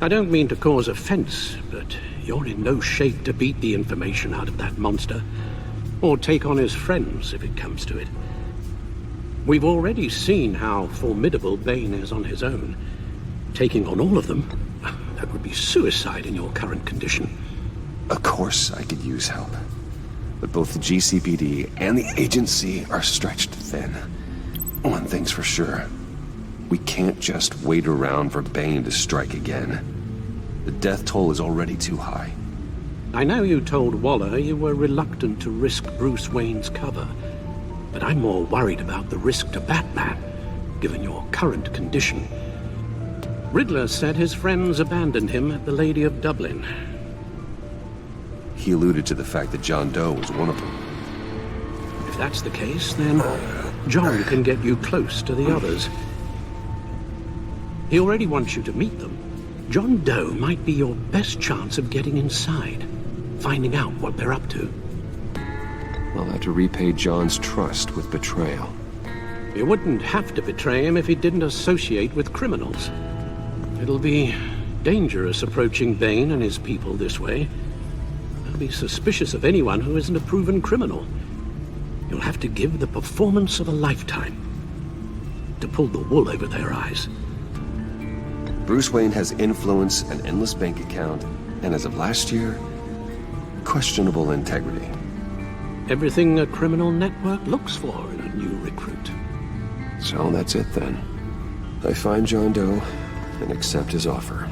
I don't mean to cause offense, but you're in no shape to beat the information out of that monster, or take on his friends if it comes to it. We've already seen how formidable Bane is on his own. Taking on all of them, that would be suicide in your current condition. Of course I could use help. But both the GCPD and the agency are stretched thin. One thing's for sure. We can't just wait around for Bane to strike again. The death toll is already too high. I know you told Waller you were reluctant to risk Bruce Wayne's cover, but I'm more worried about the risk to Batman, given your current condition. Riddler said his friends abandoned him at the Lady of Dublin. He alluded to the fact that John Doe was one of them. If that's the case, then John can get you close to the others. He already wants you to meet them. John Doe might be your best chance of getting inside, finding out what they're up to. I'll have to repay John's trust with betrayal. You wouldn't have to betray him if he didn't associate with criminals. It'll be dangerous approaching Bane and his people this way. They'll be suspicious of anyone who isn't a proven criminal. You'll have to give the performance of a lifetime to pull the wool over their eyes. Bruce Wayne has influence, an endless bank account, and as of last year, questionable integrity. Everything a criminal network looks for in a new recruit. So that's it then. I find John Doe and accept his offer.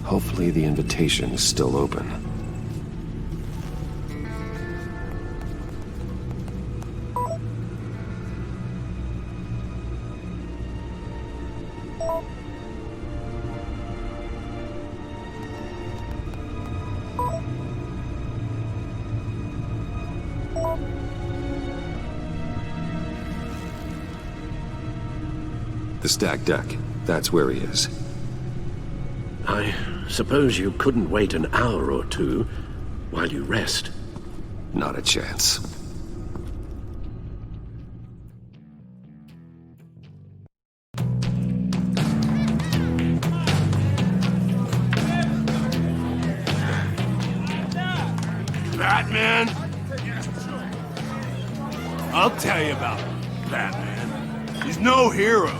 Hopefully the invitation is still open. The stacked deck. That's where he is. I suppose you couldn't wait an hour or two while you rest. Not a chance. Batman? I'll tell you about Batman. He's no hero.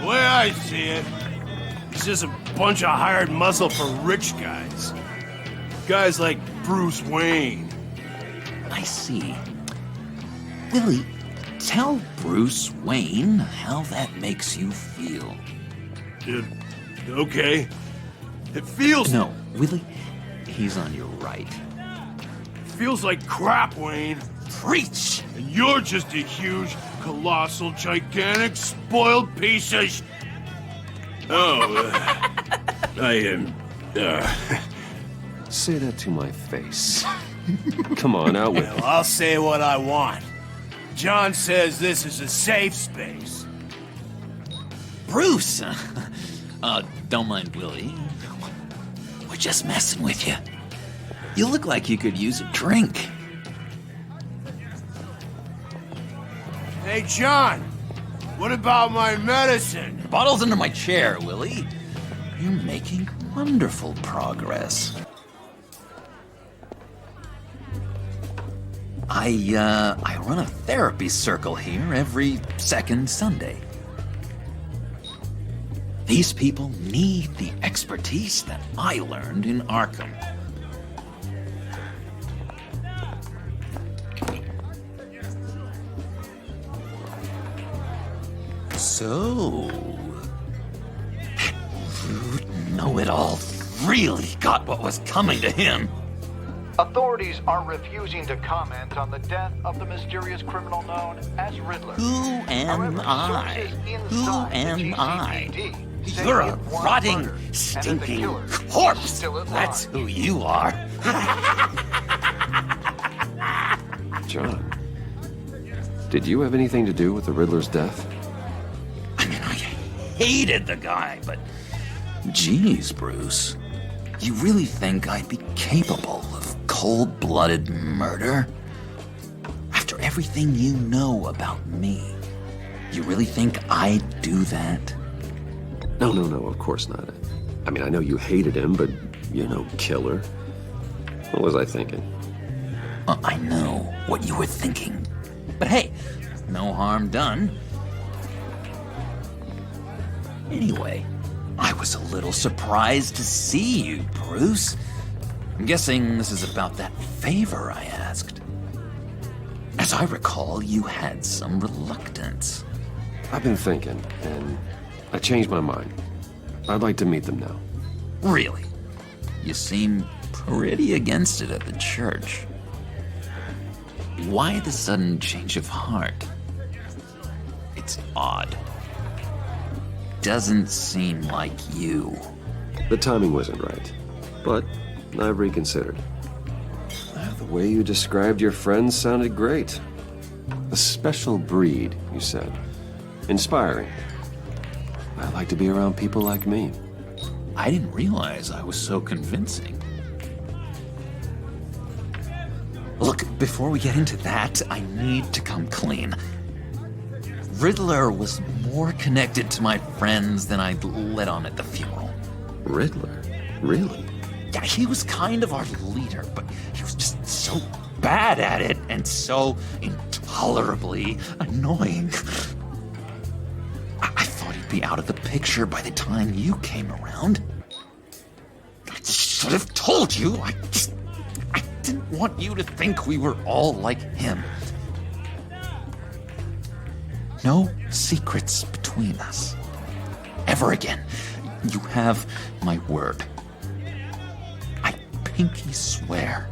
The way I see it, he's just a bunch of hired muscle for rich guys. Guys like Bruce Wayne. I see. Willie, tell Bruce Wayne how that makes you feel. Okay. It feels... No, Willie, he's on your right. Feels like crap, Wayne. Preach! And you're just a huge, colossal, gigantic, spoiled piece of Say that to my face. Come on, out with it. I'll say what I want. John says this is a safe space. Bruce! Don't mind Willie. We're just messing with you. You look like you could use a drink. Hey, John. What about my medicine? The bottle's under my chair, Willie. You're making wonderful progress. I run a therapy circle here every second Sunday. These people need the expertise that I learned in Arkham. So, that rude know-it-all really got what was coming to him. Authorities are refusing to comment on the death of the mysterious criminal known as Riddler. Who am I? Who am I? You're a rotting, stinking corpse. That's who you are. John, did you have anything to do with the Riddler's death? I mean, I hated the guy, but geez, Bruce, you really think I'd be capable of cold-blooded murder? After everything you know about me, you really think I'd do that? No, of course not. I mean, I know you hated him, but you're no killer. What was I thinking? I know what you were thinking. But hey, no harm done. Anyway, I was a little surprised to see you, Bruce. I'm guessing this is about that favor I asked. As I recall, you had some reluctance. I've been thinking, and I changed my mind. I'd like to meet them now. Really? You seem pretty against it at the church. Why the sudden change of heart? It's odd. Doesn't seem like you. The timing wasn't right, but I've reconsidered. The way you described your friends sounded great. A special breed, you said. Inspiring. I like to be around people like me. I didn't realize I was so convincing. Look, before we get into that, I need to come clean. Riddler was more connected to my friends than I'd let on at the funeral. Riddler? Really? Yeah, he was kind of our leader, but he was just so bad at it and so intolerably annoying. I thought he'd be out of the picture by the time you came around. I should have told you. I didn't want you to think we were all like him. No secrets between us. Ever again. You have my word. I pinky swear.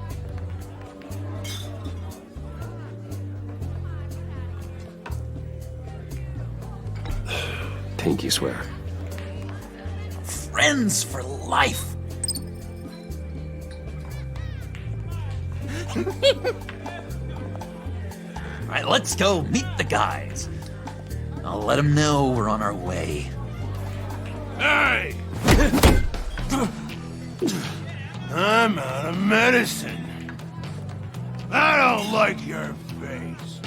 Pinky swear. Friends for life. All right, let's go meet the guys. I'll let them know we're on our way. Hey! I'm out of medicine. I don't like your face.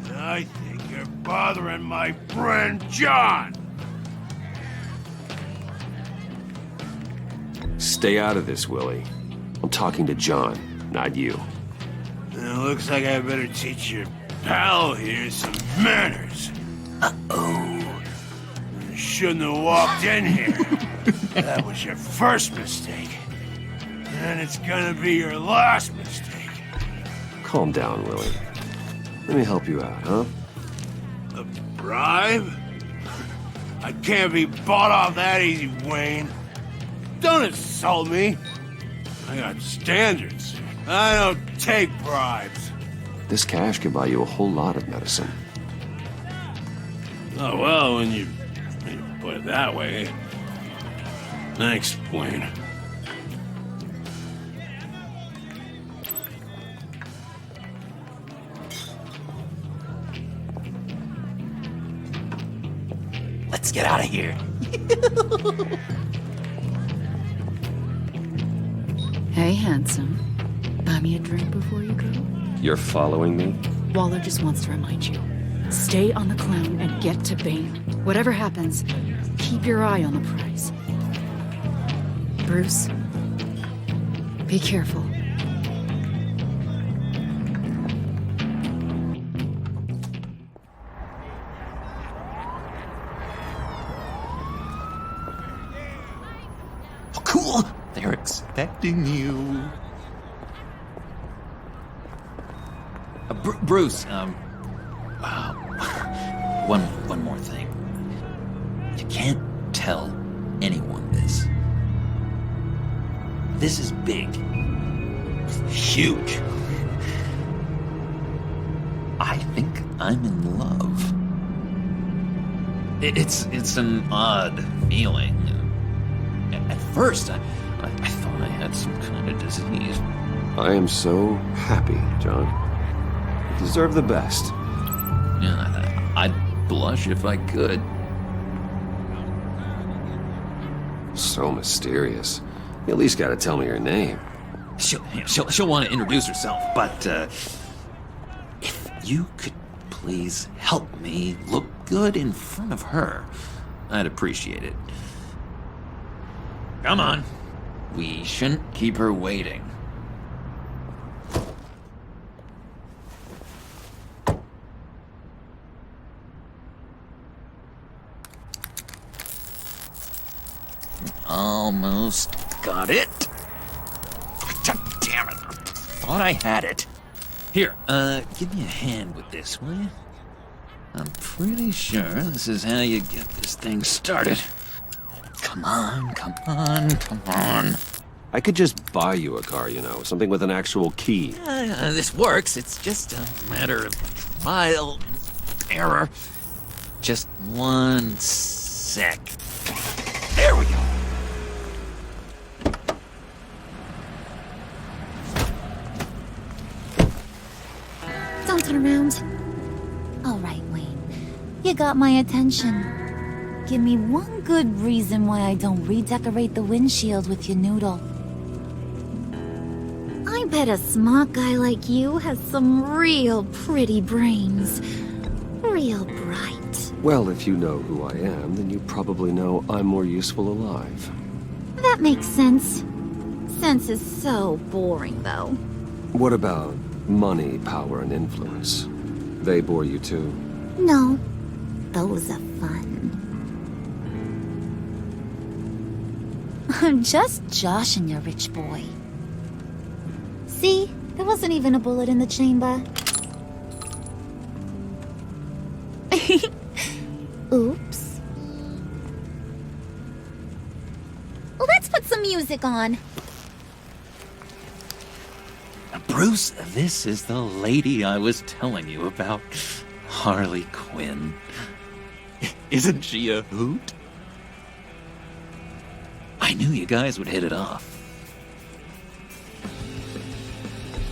And I think you're bothering my friend John. Stay out of this, Willie. I'm talking to John, not you. It looks like I better teach your pal here some manners. Uh-oh. You shouldn't have walked in here. That was your first mistake. And it's gonna be your last mistake. Calm down, Willie. Let me help you out, huh? A bribe? I can't be bought off that easy, Wayne. Don't insult me. I got standards. I don't take bribes. This cash could buy you a whole lot of medicine. Oh, well, when you put it that way. Thanks, Wayne. Let's get out of here. Hey, handsome. Buy me a drink before you go? You're following me? Waller just wants to remind you. Stay on the clown and get to Bane. Whatever happens, keep your eye on the prize. Bruce, be careful. Oh, cool! They're expecting you. Bruce, one more thing. You can't tell anyone this. This is big. Huge. I think I'm in love. It's an odd feeling. At first, I thought I had some kind of disease. I am so happy, John. You deserve the best. Yeah, I'd blush if I could. So mysterious. You at least gotta tell me your name. She'll want to introduce herself, but if you could please help me look good in front of her, I'd appreciate it. Come on. We shouldn't keep her waiting. Almost got it. God damn it. Thought I had it. Here, give me a hand with this, will you? I'm pretty sure this is how you get this thing started. Come on, come on, come on. I could just buy you a car, something with an actual key. This works. It's just a matter of trial and error. Just one sec. There we go. Don't turn around. All right, Wayne. You got my attention. Give me one good reason why I don't redecorate the windshield with your noodle. I bet a smart guy like you has some real pretty brains. Real bright. Well, if you know who I am, then you probably know I'm more useful alive. That makes sense. Sense is so boring, though. What about money, power, and influence? They bore you too? No, those are fun. I'm just joshing you, rich boy. See? There wasn't even a bullet in the chamber. Oops. Let's put some music on. Bruce, this is the lady I was telling you about. Harley Quinn. Isn't she a hoot? I knew you guys would hit it off.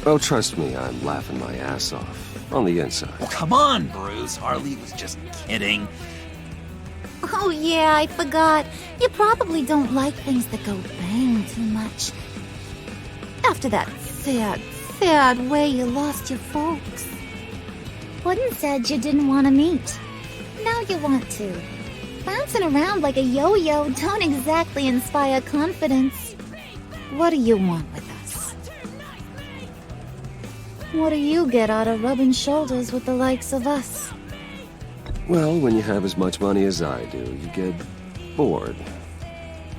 Oh, trust me, I'm laughing my ass off. On the inside. Oh, come on, Bruce. Harley was just kidding. Oh yeah, I forgot. You probably don't like things that go bang too much. After that sad way you lost your folks. Puddin' said you didn't want to meet. Now you want to. Bouncing around like a yo-yo don't exactly inspire confidence. What do you want with us? What do you get out of rubbing shoulders with the likes of us? Well, when you have as much money as I do, you get bored.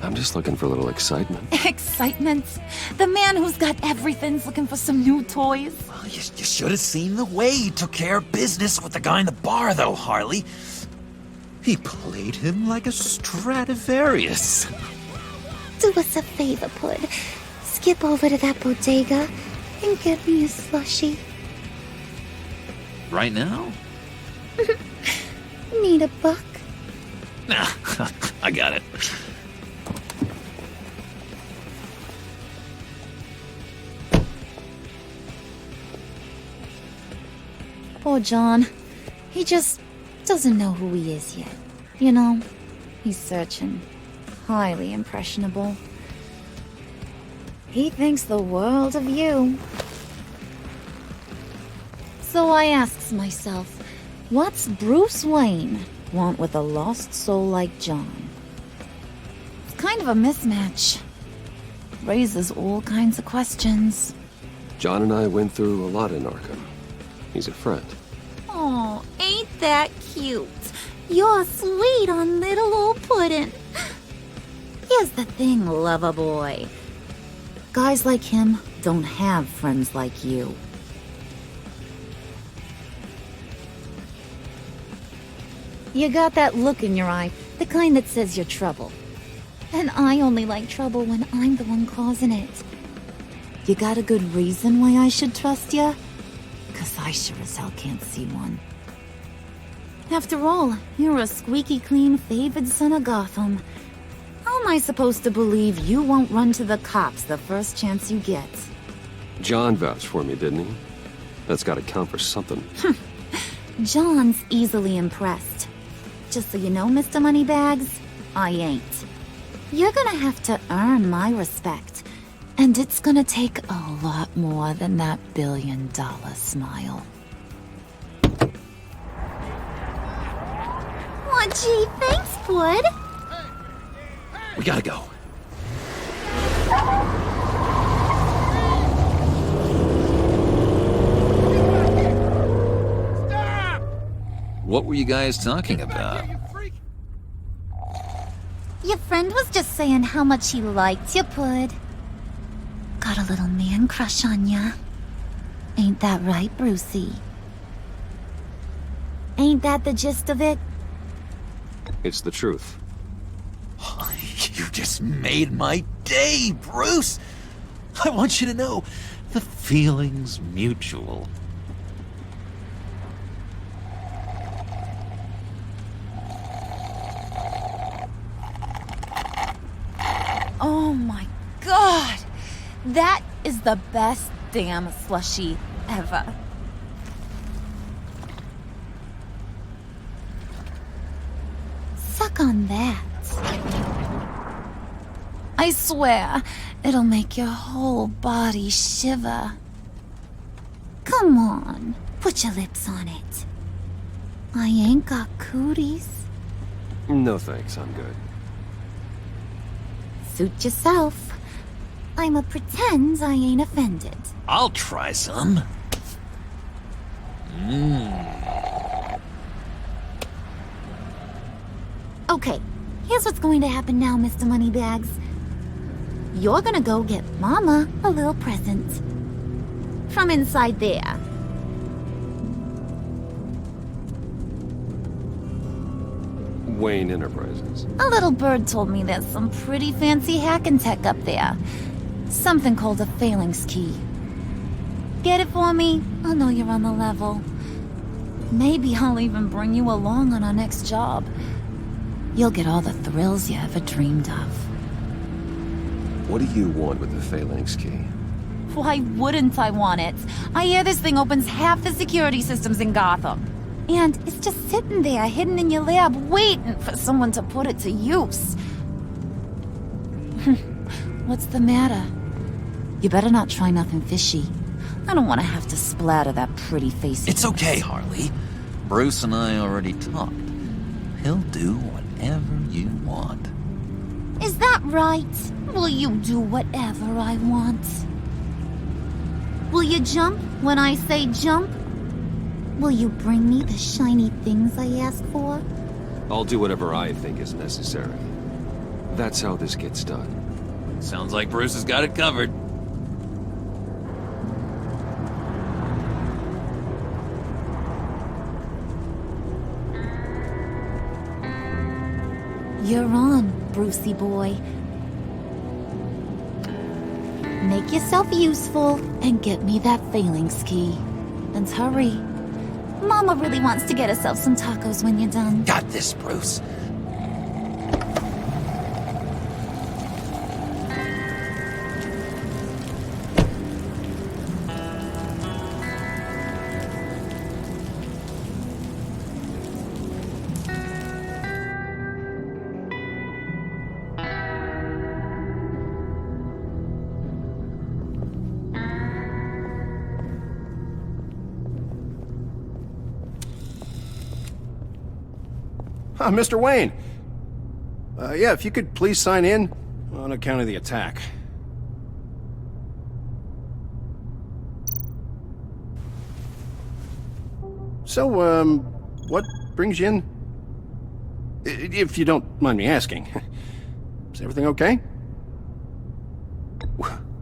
I'm just looking for a little excitement. Excitement? The man who's got everything's looking for some new toys? Well, you should have seen the way he took care of business with the guy in the bar, though, Harley. He played him like a Stradivarius. Do us a favor, Pud. Skip over to that bodega and get me a slushie. Right now? Need a buck? Nah, I got it. Poor John. He just doesn't know who he is yet. You know, he's searching. Highly impressionable. He thinks the world of you. So I asks myself, what's Bruce Wayne want with a lost soul like John? It's kind of a mismatch. Raises all kinds of questions. John and I went through a lot in Arkham. He's a friend. Oh, ain't that cute? You're sweet on little old Puddin'. Here's the thing, lover boy. Guys like him don't have friends like you. You got that look in your eye, the kind that says you're trouble. And I only like trouble when I'm the one causing it. You got a good reason why I should trust you? 'Cause I sure as hell can't see one. After all, you're a squeaky clean favored son of Gotham. How am I supposed to believe you won't run to the cops the first chance you get? John vouched for me, didn't he? That's gotta count for something. John's easily impressed. Just so you know, Mr. Moneybags, I ain't. You're gonna have to earn my respect. And it's gonna take a lot more than that $1 billion smile. Aw, gee, thanks, Bud. We gotta go. What were you guys talking about? Your friend was just saying how much he liked you, Pud. Got a little man crush on ya. Ain't that right, Brucey? Ain't that the gist of it? It's the truth. You just made my day, Bruce! I want you to know, the feeling's mutual. Oh my god! That is the best damn slushie ever. Suck on that. I swear, it'll make your whole body shiver. Come on, put your lips on it. I ain't got cooties. No thanks, I'm good. Suit yourself. I'ma pretend I ain't offended. I'll try some. Okay, here's what's going to happen now, Mr. Moneybags. You're gonna go get Mama a little present. From inside there. Wayne Enterprises. A little bird told me there's some pretty fancy hacking tech up there. Something called a phalanx key. Get it for me? I know you're on the level. Maybe I'll even bring you along on our next job. You'll get all the thrills you ever dreamed of. What do you want with the phalanx key? Why wouldn't I want it? I hear this thing opens half the security systems in Gotham. And it's just sitting there, hidden in your lab, waiting for someone to put it to use. What's the matter? You better not try nothing fishy. I don't want to have to splatter that pretty face. It's okay, Harley. Bruce and I already talked. He'll do whatever you want. Is that right? Will you do whatever I want? Will you jump when I say jump? Will you bring me the shiny things I ask for? I'll do whatever I think is necessary. That's how this gets done. Sounds like Bruce has got it covered. You're on, Brucey boy. Make yourself useful and get me that phalanx key. And hurry. Mama really wants to get herself some tacos when you're done. Got this, Bruce. Mr. Wayne. Yeah, if you could please sign in on account of the attack. So, what brings you in? If you don't mind me asking. Is everything okay?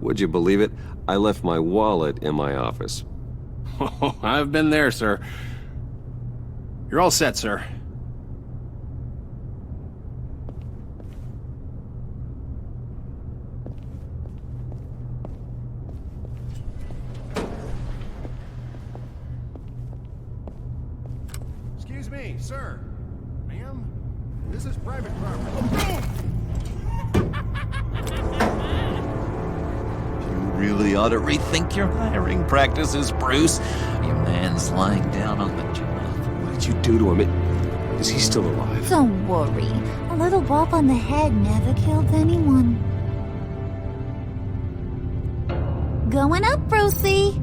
Would you believe it? I left my wallet in my office. Oh, I've been there, sir. You're all set, sir. Excuse me, sir. Ma'am, this is private property. You really ought to rethink your hiring practices, Bruce. Your man's lying down on the job. What did you do to him? Is he still alive? Don't worry. A little bump on the head never killed anyone. Going up, Brucey.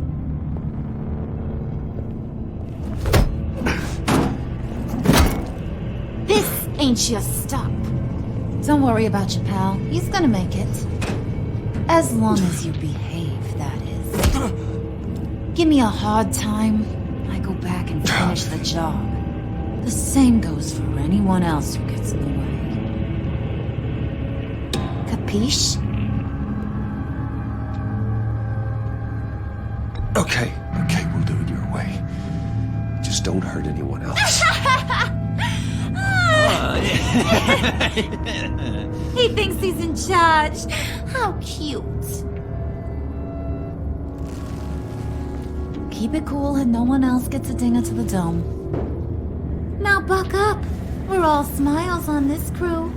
This ain't your stop. Don't worry about your pal. He's gonna make it. As long as you behave, that is. Give me a hard time, I go back and finish the job. The same goes for anyone else who gets in the way. Capiche? Okay, we'll do it your way. Just don't hurt anyone else. He thinks he's in charge. How cute. Keep it cool and no one else gets a dinger to the dome. Now buck up. We're all smiles on this crew.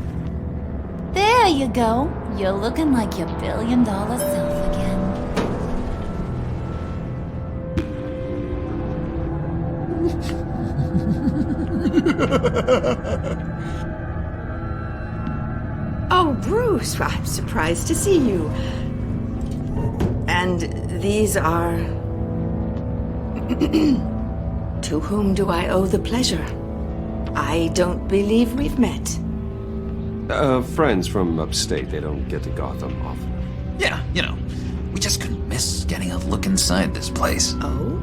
There you go. You're looking like your billion-dollar self again. Oh, Bruce, I'm surprised to see you. And these are... To whom do I owe the pleasure? I don't believe we've met. Friends from upstate. They don't get to Gotham often. Yeah, you know, we just couldn't miss getting a look inside this place. Oh?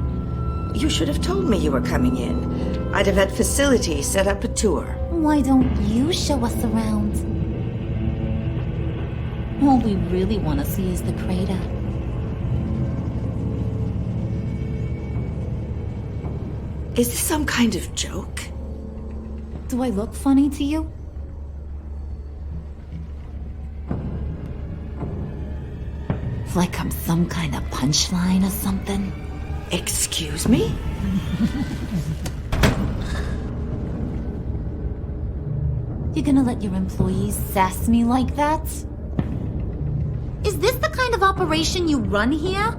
You should have told me you were coming in. I'd have had facilities set up a tour. Why don't you show us around? All we really want to see is the crater. Is this some kind of joke? Do I look funny to you? Like I'm some kind of punchline or something? Excuse me? You gonna let your employees sass me like that? Is this the kind of operation you run here?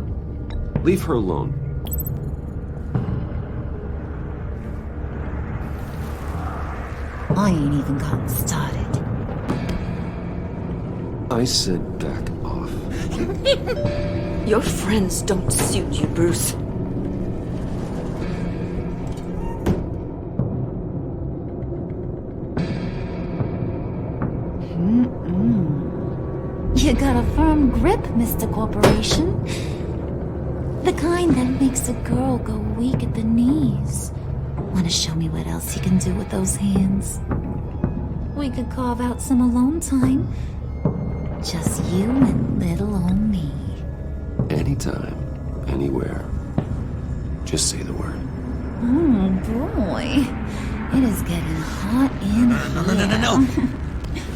Leave her alone. I ain't even gotten started. I said back off. Your friends don't suit you, Bruce. You got a firm grip, Mr. Corporation. The kind that makes a girl go weak at the knees. Wanna show me what else you can do with those hands? We could carve out some alone time. Just you and little old me. Anytime, anywhere. Just say the word. Oh boy. It is getting hot in here. No.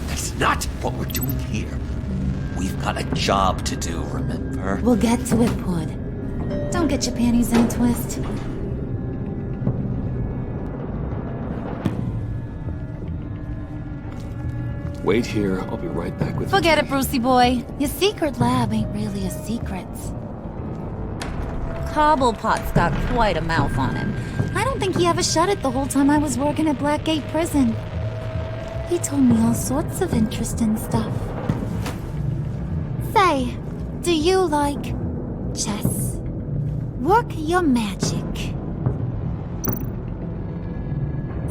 That's not what we're doing here. We've got a job to do, remember? We'll get to it, Pud. Don't get your panties in a twist. Wait here, I'll be right back with Forget it, Brucey boy. Your secret lab ain't really a secret. Cobblepot's got quite a mouth on him. I don't think he ever shut it the whole time I was working at Blackgate Prison. He told me all sorts of interesting stuff. Say, do you like chess? Work your magic.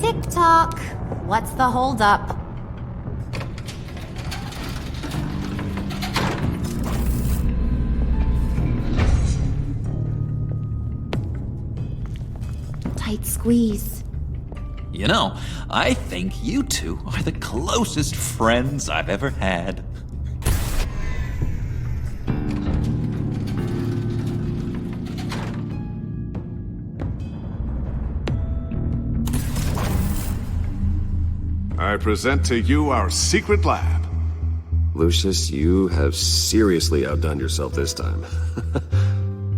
Tick-tock. What's the holdup? Tight squeeze. You know, I think you two are the closest friends I've ever had. I present to you our secret lab. Lucius, you have seriously outdone yourself this time.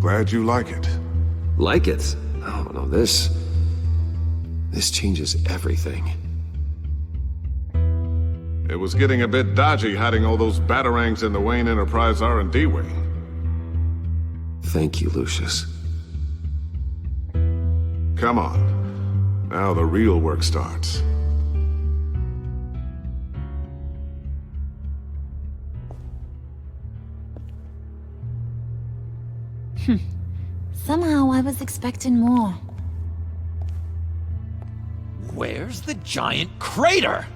Glad you like it. Like it? Oh, no, this changes everything. It was getting a bit dodgy hiding all those batarangs in the Wayne Enterprise R&D wing. Thank you, Lucius. Come on. Now the real work starts. Somehow I was expecting more. Where's the giant crater?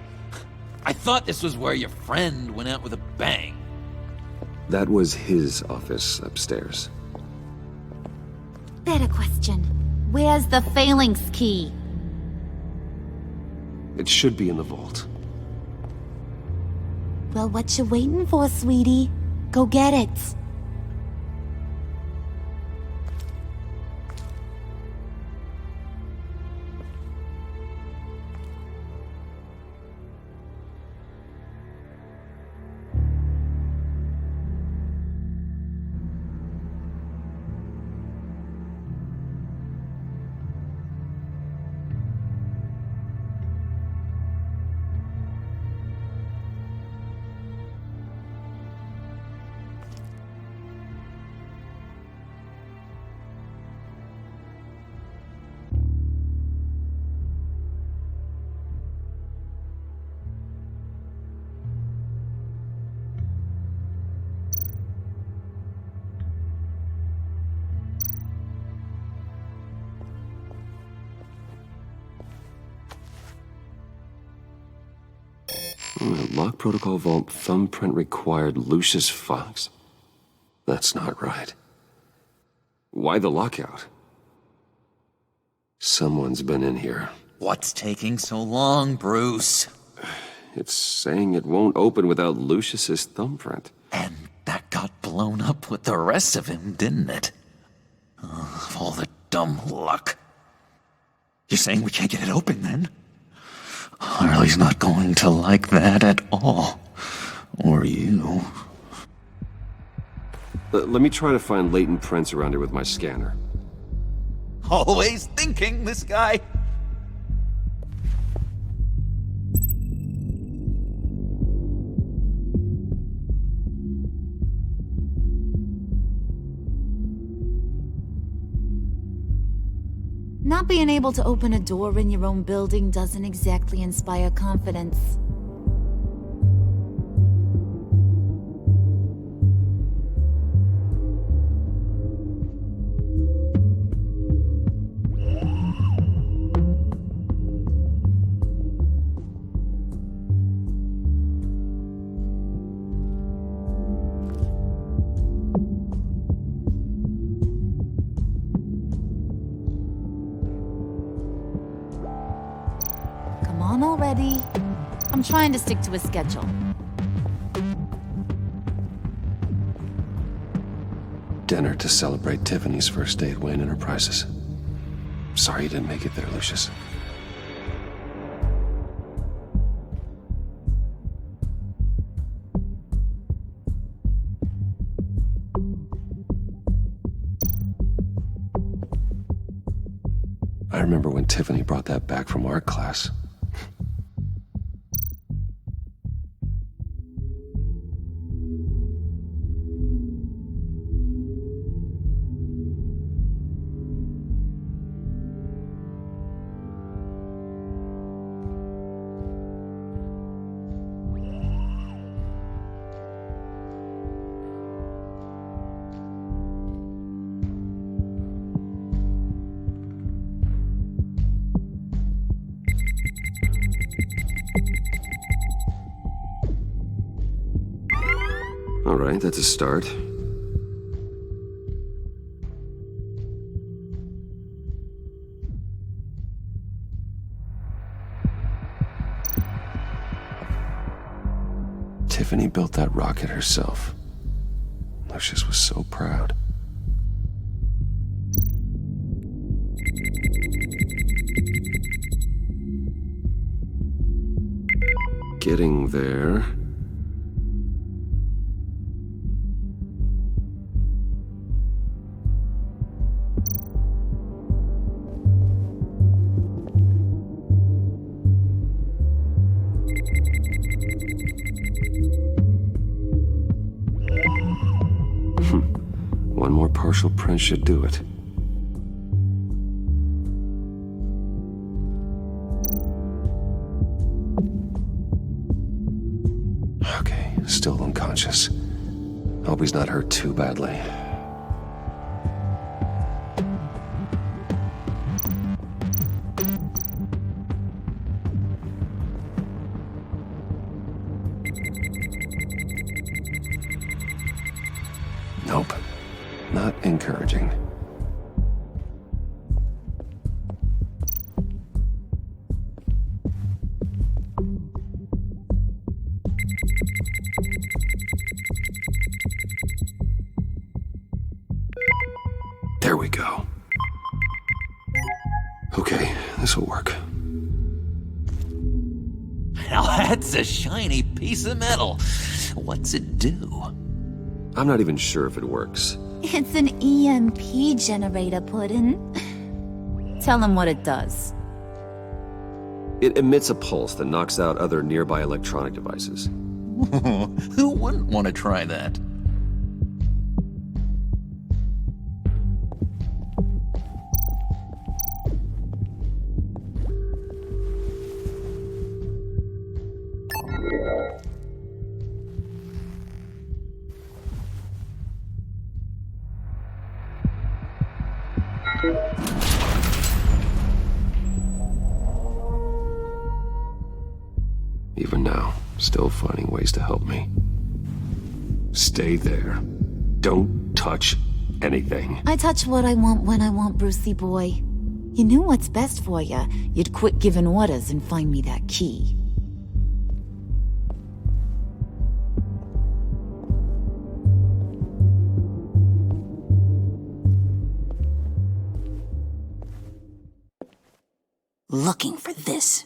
I thought this was where your friend went out with a bang. That was his office upstairs. Better question. Where's the phalanx key? It should be in the vault. Well, what you waiting for, sweetie? Go get it. Lock protocol vault thumbprint required Lucius Fox. That's not right. Why the lockout? Someone's been in here. What's taking so long, Bruce? It's saying it won't open without Lucius's thumbprint. And that got blown up with the rest of him, didn't it? All the dumb luck. You're saying we can't get it open, then? Harley's not going to like that at all. Or you. Let me try to find latent prints around here with my scanner. Always thinking, this guy. Not being able to open a door in your own building doesn't exactly inspire confidence. Already. I'm trying to stick to a schedule. Dinner to celebrate Tiffany's first day at Wayne Enterprises. Sorry you didn't make it there, Lucius. I remember when Tiffany brought that back from art class. All right, that's a start. Tiffany built that rocket herself. Lucius was so proud. Getting there. One more partial print should do it. Okay, still unconscious. Hope he's not hurt too badly. Nope. Not encouraging. to work. Now that's a shiny piece of metal. What's it do? I'm not even sure if it works. It's an EMP generator, Puddin'. Tell him what it does. It emits a pulse that knocks out other nearby electronic devices. Who wouldn't want to try that? Even now, still finding ways to help me. Stay there. Don't touch anything. I touch what I want when I want, Brucey boy. You knew what's best for you. You'd quit giving orders and find me that key. Looking for this.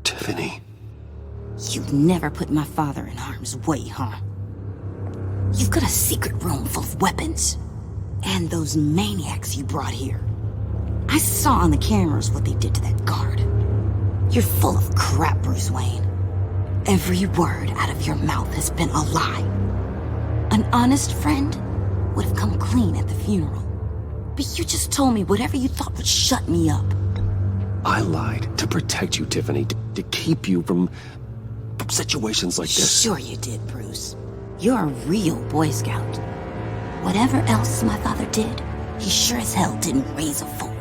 Tiffany. You'd never put my father in harm's way, huh? You've got a secret room full of weapons. And those maniacs you brought here. I saw on the cameras what they did to that guard. You're full of crap, Bruce Wayne. Every word out of your mouth has been a lie. An honest friend would have come clean at the funeral. But you just told me whatever you thought would shut me up. I lied to protect you, Tiffany, to keep you from situations like this. Sure you did, Bruce. You're a real Boy Scout. Whatever else my father did, he sure as hell didn't raise a fool.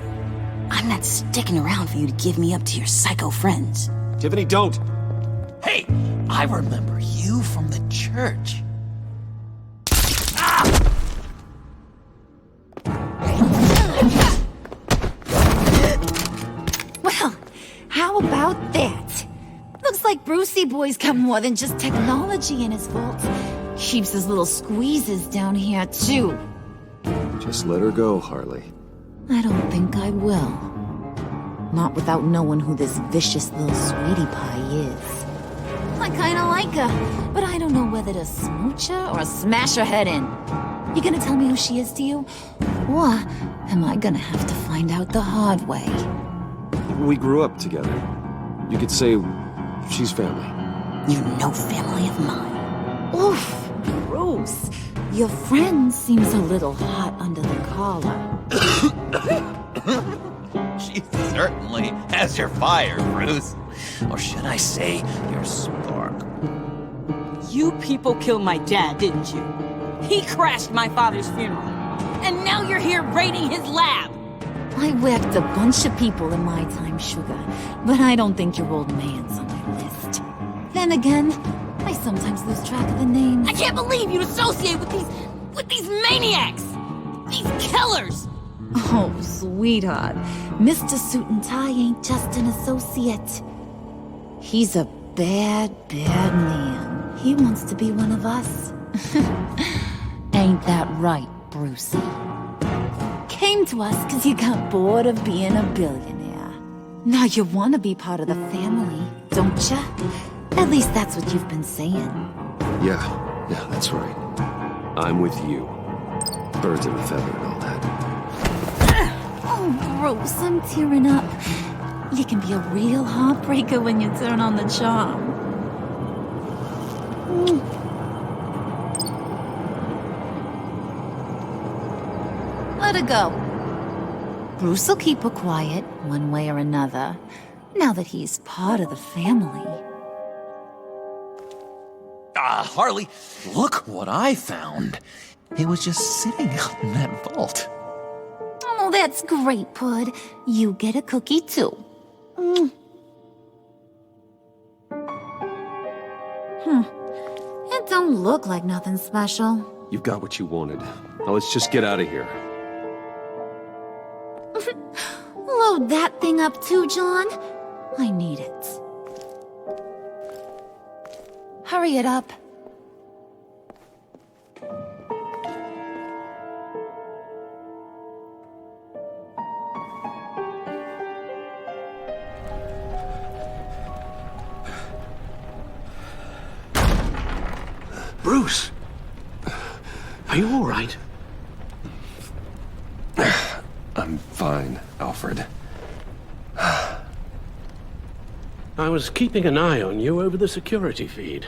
I'm not sticking around for you to give me up to your psycho friends. Tiffany, don't! Hey, I remember you from the church. Well, how about that? Looks like Brucey boy's got more than just technology in his vault. Keeps his little squeezes down here, too. Just let her go, Harley. I don't think I will. Not without knowing who this vicious little sweetie pie is. I kinda like her, but I don't know whether to smooch her or smash her head in. You gonna tell me who she is to you? Or am I gonna have to find out the hard way? We grew up together. You could say she's family. You're no family of mine. Oof, Bruce. Your friend seems a little hot under the collar. She certainly has your fire, Bruce. Or should I say, your spark. You people killed my dad, didn't you? He crashed my father's funeral. And now you're here raiding his lab. I whacked a bunch of people in my time, Sugar, but I don't think your old man's on my list. Then again, I sometimes lose track of the names. I can't believe you'd associate with these maniacs! These killers! Oh, sweetheart. Mr. Suit and Tie ain't just an associate. He's a bad, bad man. He wants to be one of us. Ain't that right, Brucey? Came to us because you got bored of being a billionaire. Now you want to be part of the family, don't ya? At least that's what you've been saying. Yeah, that's right. I'm with you. Birds of a feather and all that. Oh, Bruce, I'm tearing up. You can be a real heartbreaker when you turn on the charm. Let her go. Bruce will keep her quiet, one way or another, now that he's part of the family. Harley, look what I found. It was just sitting out in that vault. Oh, that's great, Pud. You get a cookie, too. It don't look like nothing special. You've got what you wanted. Now let's just get out of here. Load that thing up too, John. I need it. Hurry it up. Bruce! Are you all right? I'm fine, Alfred. I was keeping an eye on you over the security feed.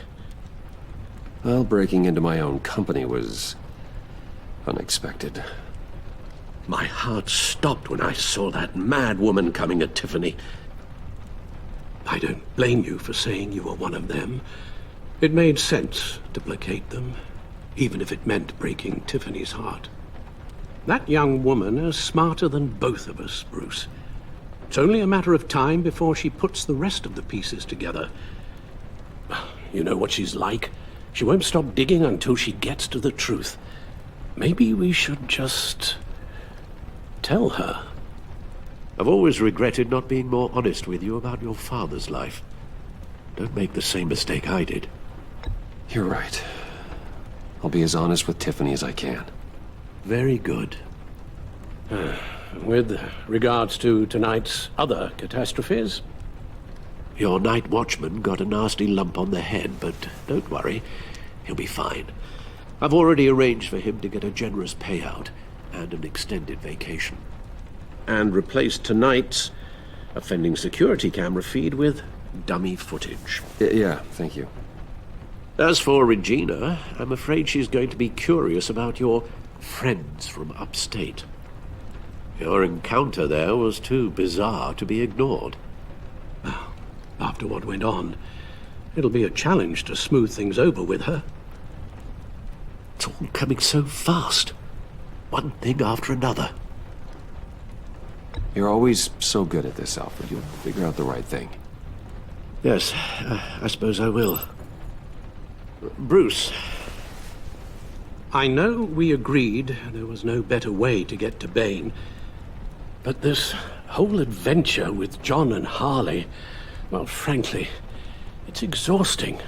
Well, breaking into my own company was unexpected. My heart stopped when I saw that mad woman coming at Tiffany. I don't blame you for saying you were one of them. It made sense to placate them, even if it meant breaking Tiffany's heart. That young woman is smarter than both of us, Bruce. It's only a matter of time before she puts the rest of the pieces together. You know what she's like. She won't stop digging until she gets to the truth. Maybe we should just tell her. I've always regretted not being more honest with you about your father's life. Don't make the same mistake I did. You're right. I'll be as honest with Tiffany as I can. Very good. With regards to tonight's other catastrophes, your night watchman got a nasty lump on the head, but don't worry, he'll be fine. I've already arranged for him to get a generous payout and an extended vacation. And replaced tonight's offending security camera feed with dummy footage. Yeah, thank you. As for Regina, I'm afraid she's going to be curious about your friends from upstate. Your encounter there was too bizarre to be ignored. Well, after what went on, it'll be a challenge to smooth things over with her. It's all coming so fast. One thing after another. You're always so good at this, Alfred. You'll figure out the right thing. Yes, I suppose I will. Bruce, I know we agreed there was no better way to get to Bane, but this whole adventure with John and Harley, well, frankly, it's exhausting.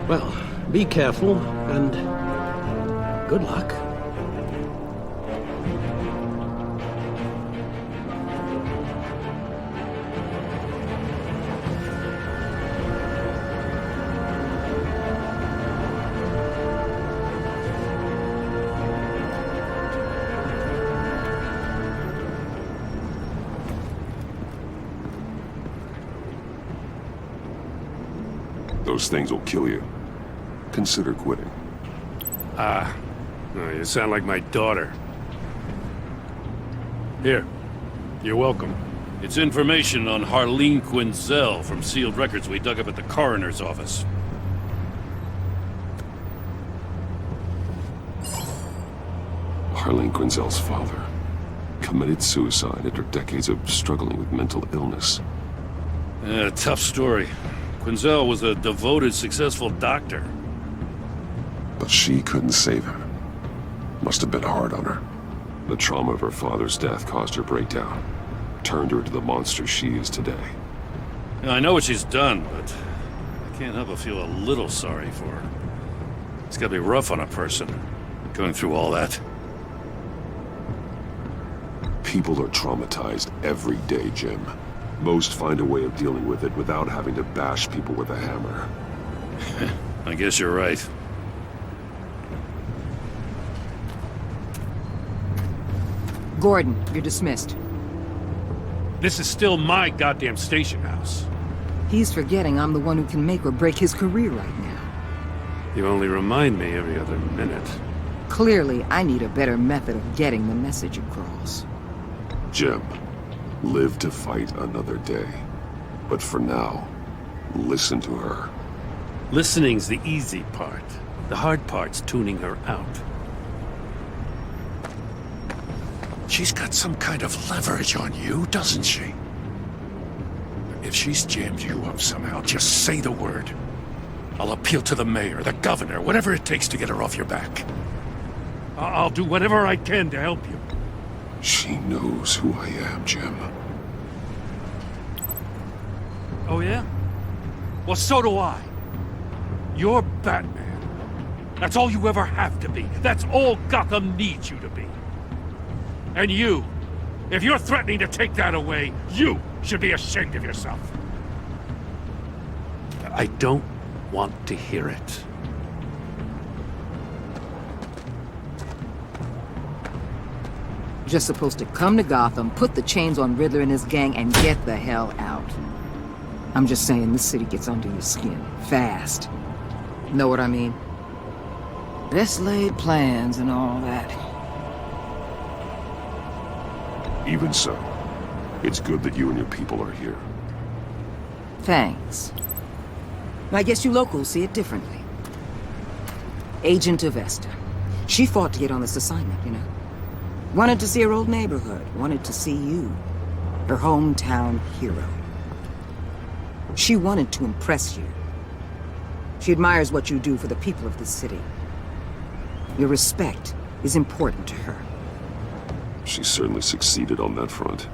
Well, be careful, and good luck. Those things will kill you. Consider quitting. You sound like my daughter. Here, you're welcome. It's information on Harleen Quinzel from sealed records we dug up at the coroner's office. Harleen Quinzel's father committed suicide after decades of struggling with mental illness. Tough story. Quinzel was a devoted, successful doctor. But she couldn't save him. Must have been hard on her. The trauma of her father's death caused her breakdown. Turned her into the monster she is today. I know what she's done, but I can't help but feel a little sorry for her. It's gotta be rough on a person, going through all that. People are traumatized every day, Jim. Most find a way of dealing with it without having to bash people with a hammer. I guess you're right. Gordon, you're dismissed. This is still my goddamn station house. He's forgetting I'm the one who can make or break his career right now. You only remind me every other minute. Clearly, I need a better method of getting the message across. Jim, live to fight another day. But for now, listen to her. Listening's the easy part. The hard part's tuning her out. She's got some kind of leverage on you, doesn't she? If she's jammed you up somehow, just say the word. I'll appeal to the mayor, the governor, whatever it takes to get her off your back. I'll do whatever I can to help you. She knows who I am, Jim. Oh, yeah? Well, so do I. You're Batman. That's all you ever have to be. That's all Gotham needs you to be. And you, If you're threatening to take that away, you should be ashamed of yourself. I don't want to hear it. Just supposed to come to Gotham, put the chains on Riddler and his gang, and get the hell out. I'm just saying, this city gets under your skin. Fast. Know what I mean? Best laid plans and all that. Even so, it's good that you and your people are here. Thanks. I guess you locals see it differently. Agent Avesta. She fought to get on this assignment, you know. Wanted to see her old neighborhood. Wanted to see you. Her hometown hero. She wanted to impress you. She admires what you do for the people of this city. Your respect is important to her. She certainly succeeded on that front.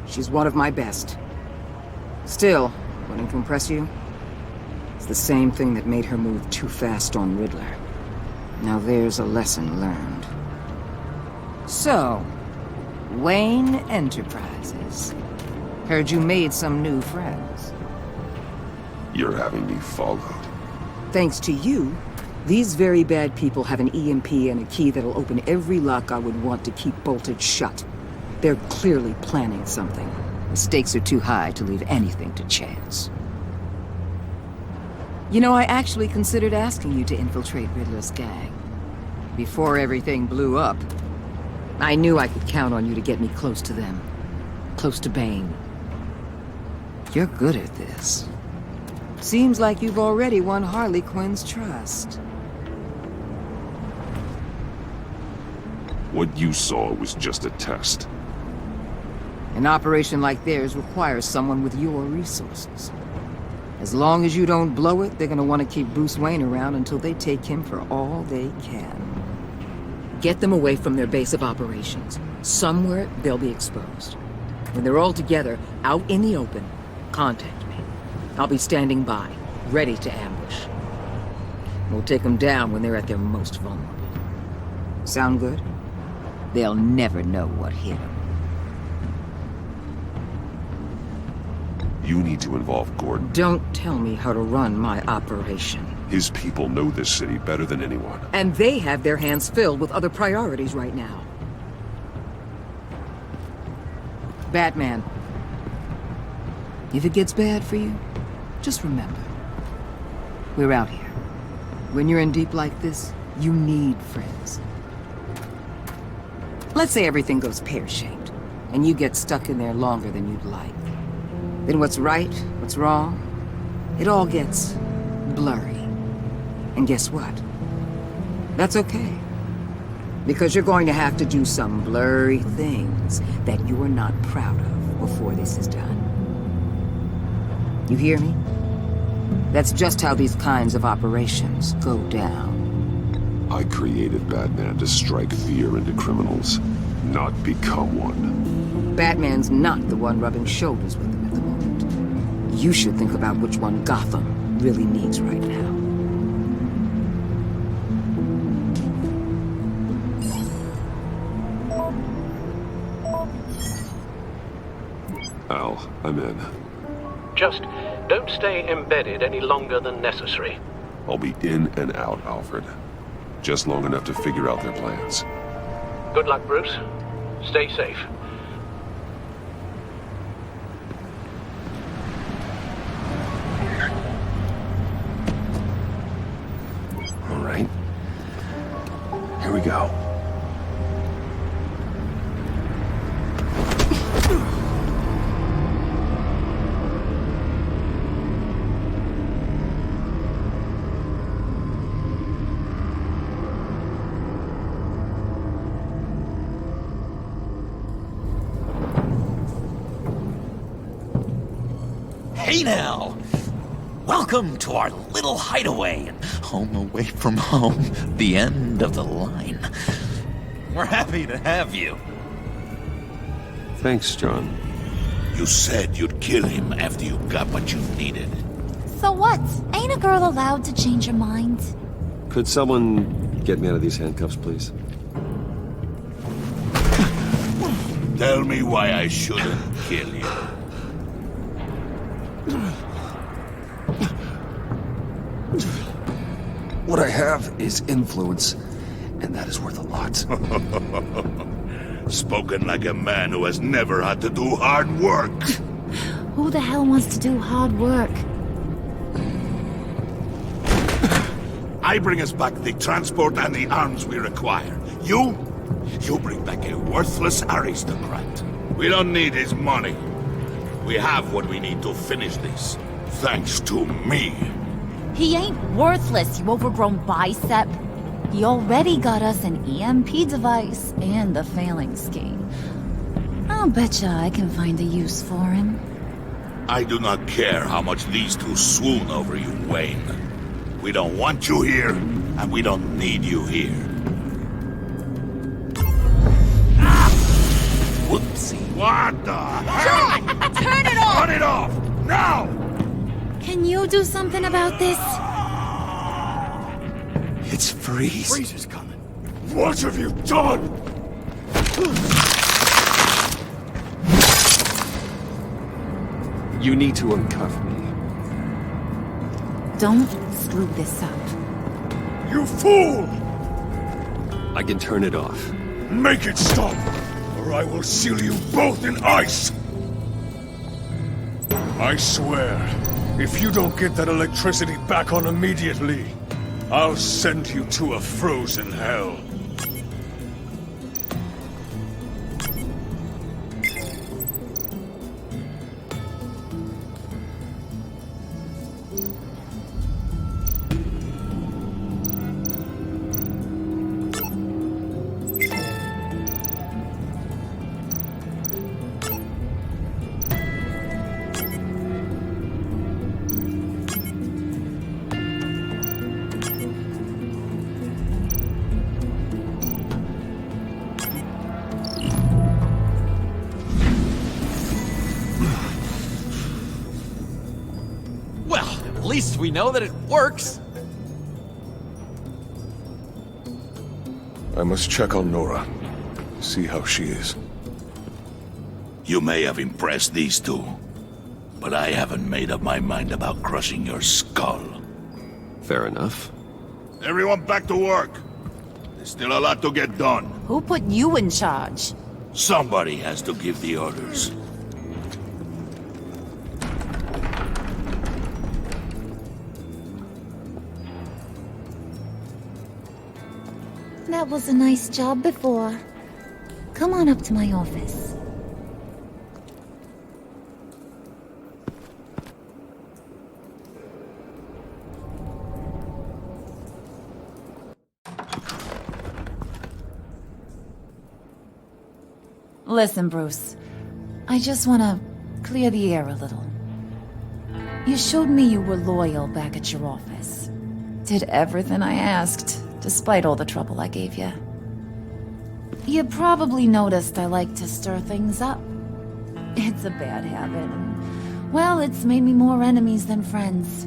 She's one of my best. Still, wanting to impress you? It's the same thing that made her move too fast on Riddler. Now there's a lesson learned. So, Wayne Enterprises. Heard you made some new friends. You're having me followed. Thanks to you, these very bad people have an EMP and a key that'll open every lock I would want to keep bolted shut. They're clearly planning something. The stakes are too high to leave anything to chance. You know, I actually considered asking you to infiltrate Riddler's gang. Before everything blew up, I knew I could count on you to get me close to them. Close to Bane. You're good at this. Seems like you've already won Harley Quinn's trust. What you saw was just a test. An operation like theirs requires someone with your resources. As long as you don't blow it, they're gonna want to keep Bruce Wayne around until they take him for all they can. Get them away from their base of operations. Somewhere they'll be exposed. When they're all together, out in the open, contact me. I'll be standing by, ready to ambush. We'll take them down when they're at their most vulnerable. Sound good? They'll never know what hit them. You need to involve Gordon. Don't tell me how to run my operation. His people know this city better than anyone. And they have their hands filled with other priorities right now. Batman. If it gets bad for you, just remember. We're out here. When you're in deep like this, you need friends. Let's say everything goes pear-shaped, and you get stuck in there longer than you'd like. Then what's right, what's wrong, it all gets blurry. And guess what? That's okay. Because you're going to have to do some blurry things that you are not proud of before this is done. You hear me? That's just how these kinds of operations go down. I created Batman to strike fear into criminals, not become one. Batman's not the one rubbing shoulders with them at the moment. You should think about which one Gotham really needs right now. Al, I'm in. Just don't stay embedded any longer than necessary. I'll be in and out, Alfred. Just long enough to figure out their plans. Good luck, Bruce. Stay safe. All right. Here we go. Hey now! Welcome to our little hideaway and home away from home, the end of the line. We're happy to have you. Thanks, John. You said you'd kill him after you got what you needed. So what? Ain't a girl allowed to change her mind? Could someone get me out of these handcuffs, please? Tell me why I shouldn't kill you. What I have is influence, and that is worth a lot. Spoken like a man who has never had to do hard work. Who the hell wants to do hard work? I bring us back the transport and the arms we require. You bring back a worthless aristocrat. We don't need his money. We have what we need to finish this. Thanks to me. He ain't worthless, you overgrown bicep. He already got us an EMP device and the Phalanx scheme. I'll betcha I can find a use for him. I do not care how much these two swoon over you, Wayne. We don't want you here, and we don't need you here. Whoopsie. What the hell? John! Turn it off! Turn it off! Now! Can you do something about this? It's Freeze. Freeze is coming. What have you done? You need to uncuff me. Don't screw this up. You fool! I can turn it off. Make it stop, or I will seal you both in ice! I swear, if you don't get that electricity back on immediately, I'll send you to a frozen hell. At least we know that it works. I must check on Nora. See how she is. You may have impressed these two, but I haven't made up my mind about crushing your skull. Fair enough. Everyone back to work. There's still a lot to get done. Who put you in charge? Somebody has to give the orders. That was a nice job before. Come on up to my office. Listen, Bruce. I just want to clear the air a little. You showed me you were loyal back at your office. Did everything I asked, despite all the trouble I gave you. You probably noticed I like to stir things up. It's a bad habit, and, well, it's made me more enemies than friends.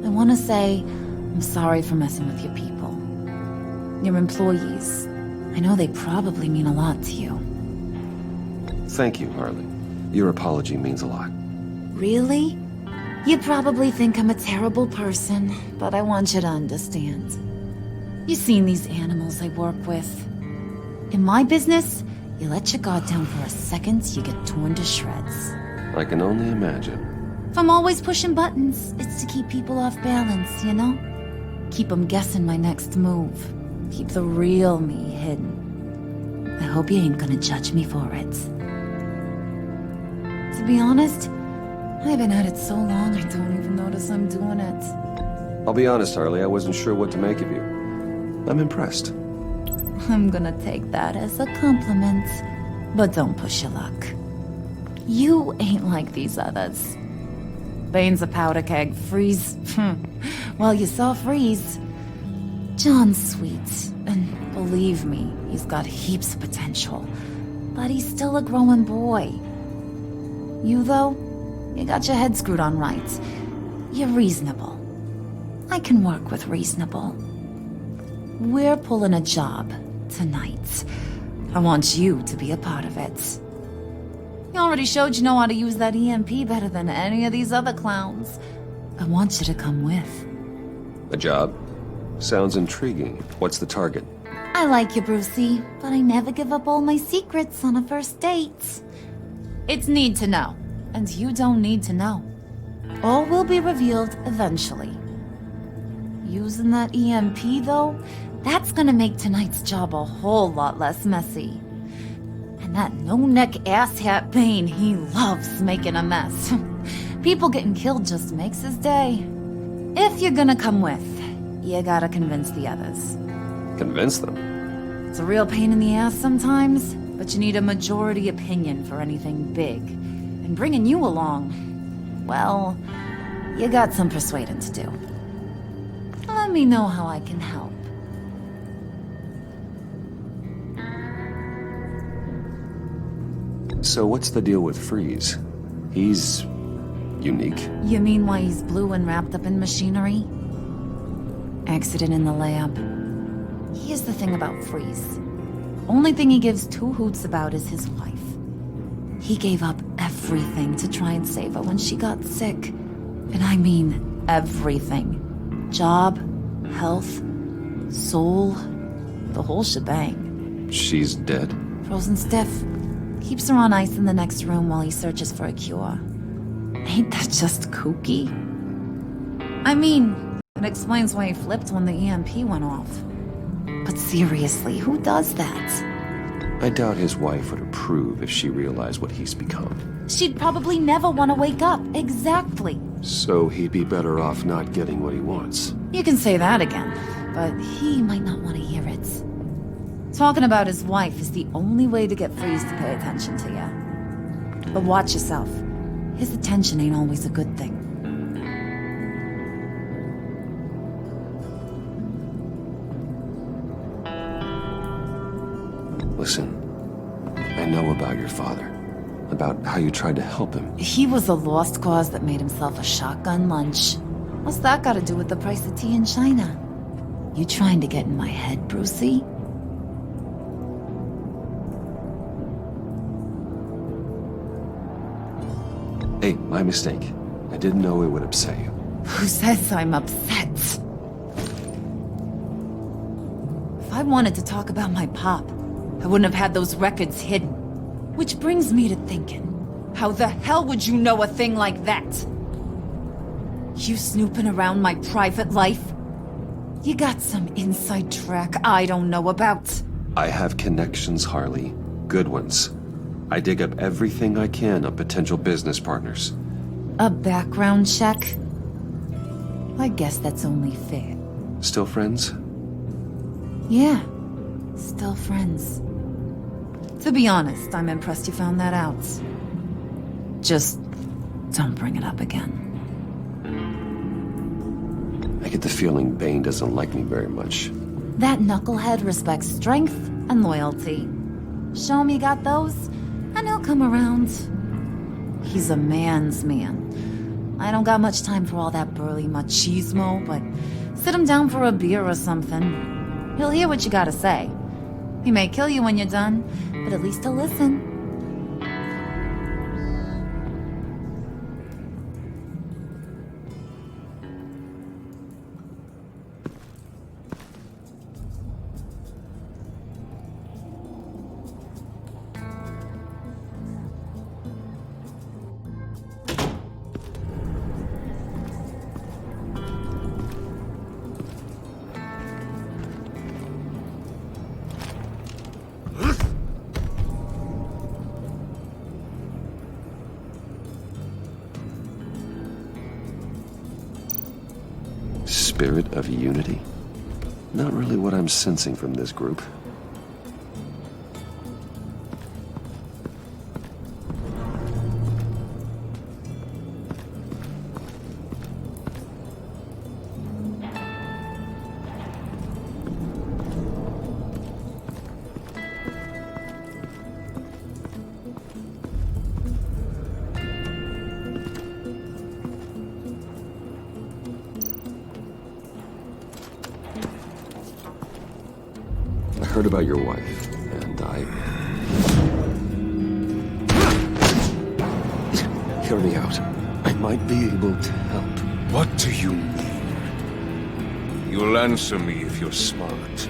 I want to say I'm sorry for messing with your people. Your employees. I know they probably mean a lot to you. Thank you, Harley. Your apology means a lot. Really? You probably think I'm a terrible person, but I want you to understand. You've seen these animals I work with. In my business, you let your guard down for a second, you get torn to shreds. I can only imagine. If I'm always pushing buttons, it's to keep people off balance, you know? Keep them guessing my next move. Keep the real me hidden. I hope you ain't gonna judge me for it. To be honest, I've been at it so long I don't even notice I'm doing it. I'll be honest, Harley, I wasn't sure what to make of you. I'm impressed. I'm gonna take that as a compliment, but don't push your luck. You ain't like these others. Bane's a powder keg, Freeze. Well, you saw Freeze. John's sweet, and believe me, he's got heaps of potential. But he's still a growing boy. You, though, you got your head screwed on right. You're reasonable. I can work with reasonable. We're pulling a job tonight. I want you to be a part of it. You already showed you know how to use that EMP better than any of these other clowns. I want you to come with. A job? Sounds intriguing. What's the target? I like you, Brucey, but I never give up all my secrets on a first date. It's need to know, and you don't need to know. All will be revealed eventually. Using that EMP, though, that's gonna make tonight's job a whole lot less messy. And that no-neck asshat Bane, he loves making a mess. People getting killed just makes his day. If you're gonna come with, you gotta convince the others. Convince them? It's a real pain in the ass sometimes, but you need a majority opinion for anything big. And bringing you along, well, you got some persuading to do. Let me know how I can help. So what's the deal with Freeze? He's unique. You mean why he's blue and wrapped up in machinery? Accident in the lab. Here's the thing about Freeze. Only thing he gives two hoots about is his wife. He gave up everything to try and save her when she got sick. And I mean everything. Job, health, soul, the whole shebang. She's dead? Frozen stiff. Keeps her on ice in the next room while he searches for a cure. Ain't that just kooky? I mean, it explains why he flipped when the EMP went off. But seriously, who does that? I doubt his wife would approve if she realized what he's become. She'd probably never want to wake up. Exactly. So he'd be better off not getting what he wants. You can say that again, but he might not want to hear it. Talking about his wife is the only way to get Freeze to pay attention to you. But watch yourself. His attention ain't always a good thing. Listen, I know about your father. About how you tried to help him. He was a lost cause that made himself a shotgun lunch. What's that got to do with the price of tea in China? You trying to get in my head, Brucey? Hey, my mistake. I didn't know it would upset you. Who says I'm upset? If I wanted to talk about my pop, I wouldn't have had those records hidden. Which brings me to thinking, how the hell would you know a thing like that? You snooping around my private life? You got some inside track I don't know about. I have connections, Harley. Good ones. I dig up everything I can on potential business partners. A background check? I guess that's only fair. Still friends? Yeah, still friends. To be honest, I'm impressed you found that out. Just don't bring it up again. I get the feeling Bane doesn't like me very much. That knucklehead respects strength and loyalty. Show him you got those, and he'll come around. He's a man's man. I don't got much time for all that burly machismo, but sit him down for a beer or something. He'll hear what you gotta say. He may kill you when you're done, but at least he'll listen. Spirit of unity? Not really what I'm sensing from this group. I heard about your wife, and I hear me out. I might be able to help. What do you mean? You'll answer me if you're smart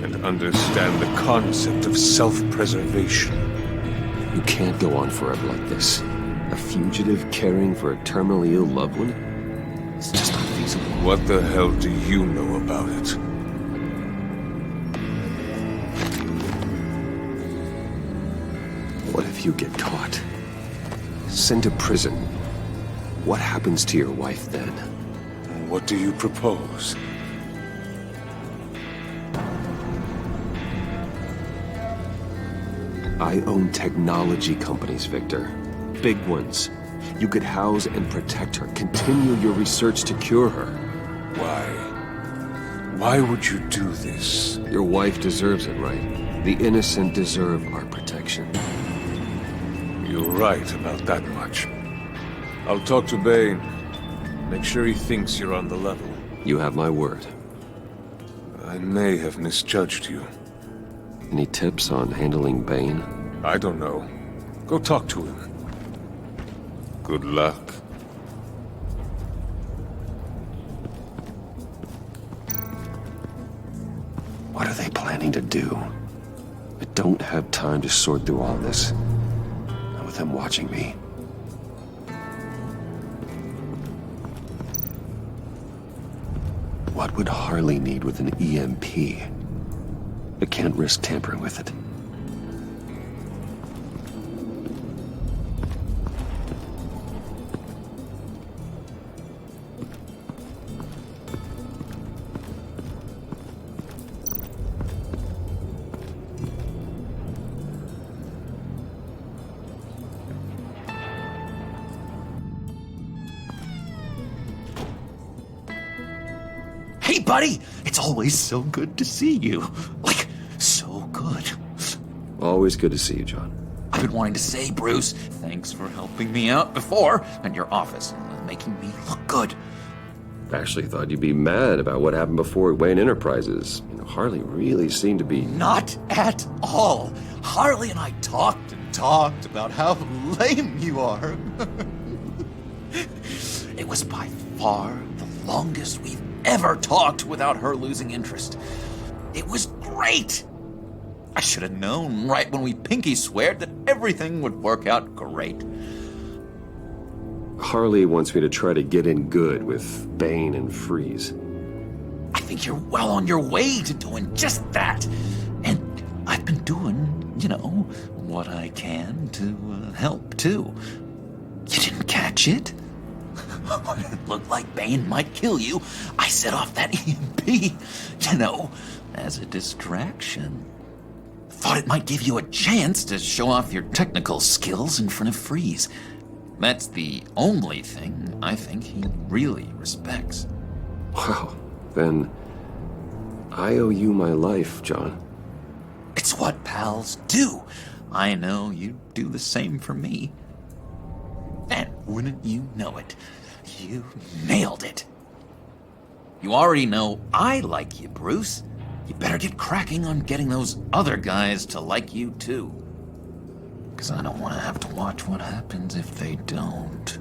and understand the concept of self-preservation. You can't go on forever like this. A fugitive caring for a terminally ill loved one? It's just not feasible. What the hell do you know about it? What if you get caught? Sent to prison? What happens to your wife then? What do you propose? I own technology companies, Victor. Big ones. You could house and protect her. Continue your research to cure her. Why? Why would you do this? Your wife deserves it, right? The innocent deserve our protection. You're right about that much. I'll talk to Bane. Make sure he thinks you're on the level. You have my word. I may have misjudged you. Any tips on handling Bane? I don't know. Go talk to him. Good luck. What are they planning to do? I don't have time to sort through all this. Not with them watching me. What would Harley need with an EMP? I can't risk tampering with it. Hey, buddy! It's always so good to see you. Like, so good. Always good to see you, John. I've been wanting to say, Bruce, thanks for helping me out before, and your office, and making me look good. Actually thought you'd be mad about what happened before at Wayne Enterprises. You know, Harley really seemed to be... Not at all. Harley and I talked and talked about how lame you are. It was by far the longest we've ever talked without her losing interest. It was great. I should have known right when we pinky sweared that everything would work out great. Harley wants me to try to get in good with Bane and Freeze. I think you're well on your way to doing just that. And I've been doing, you know, what I can to help, too. You didn't catch it? When it looked like Bane might kill you, I set off that EMP, you know, as a distraction. Thought it might give you a chance to show off your technical skills in front of Freeze. That's the only thing I think he really respects. Wow, then I owe you my life, John. It's what pals do. I know you do the same for me. And wouldn't you know it, you nailed it. You already know I like you, Bruce. You better get cracking on getting those other guys to like you, too. Because I don't want to have to watch what happens if they don't.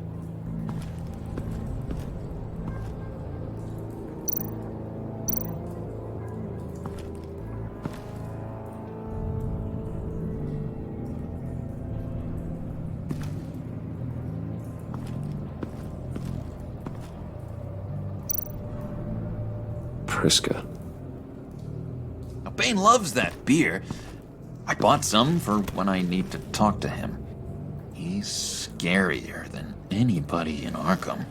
Priska. Now, Bane loves that beer. I bought some for when I need to talk to him. He's scarier than anybody in Arkham.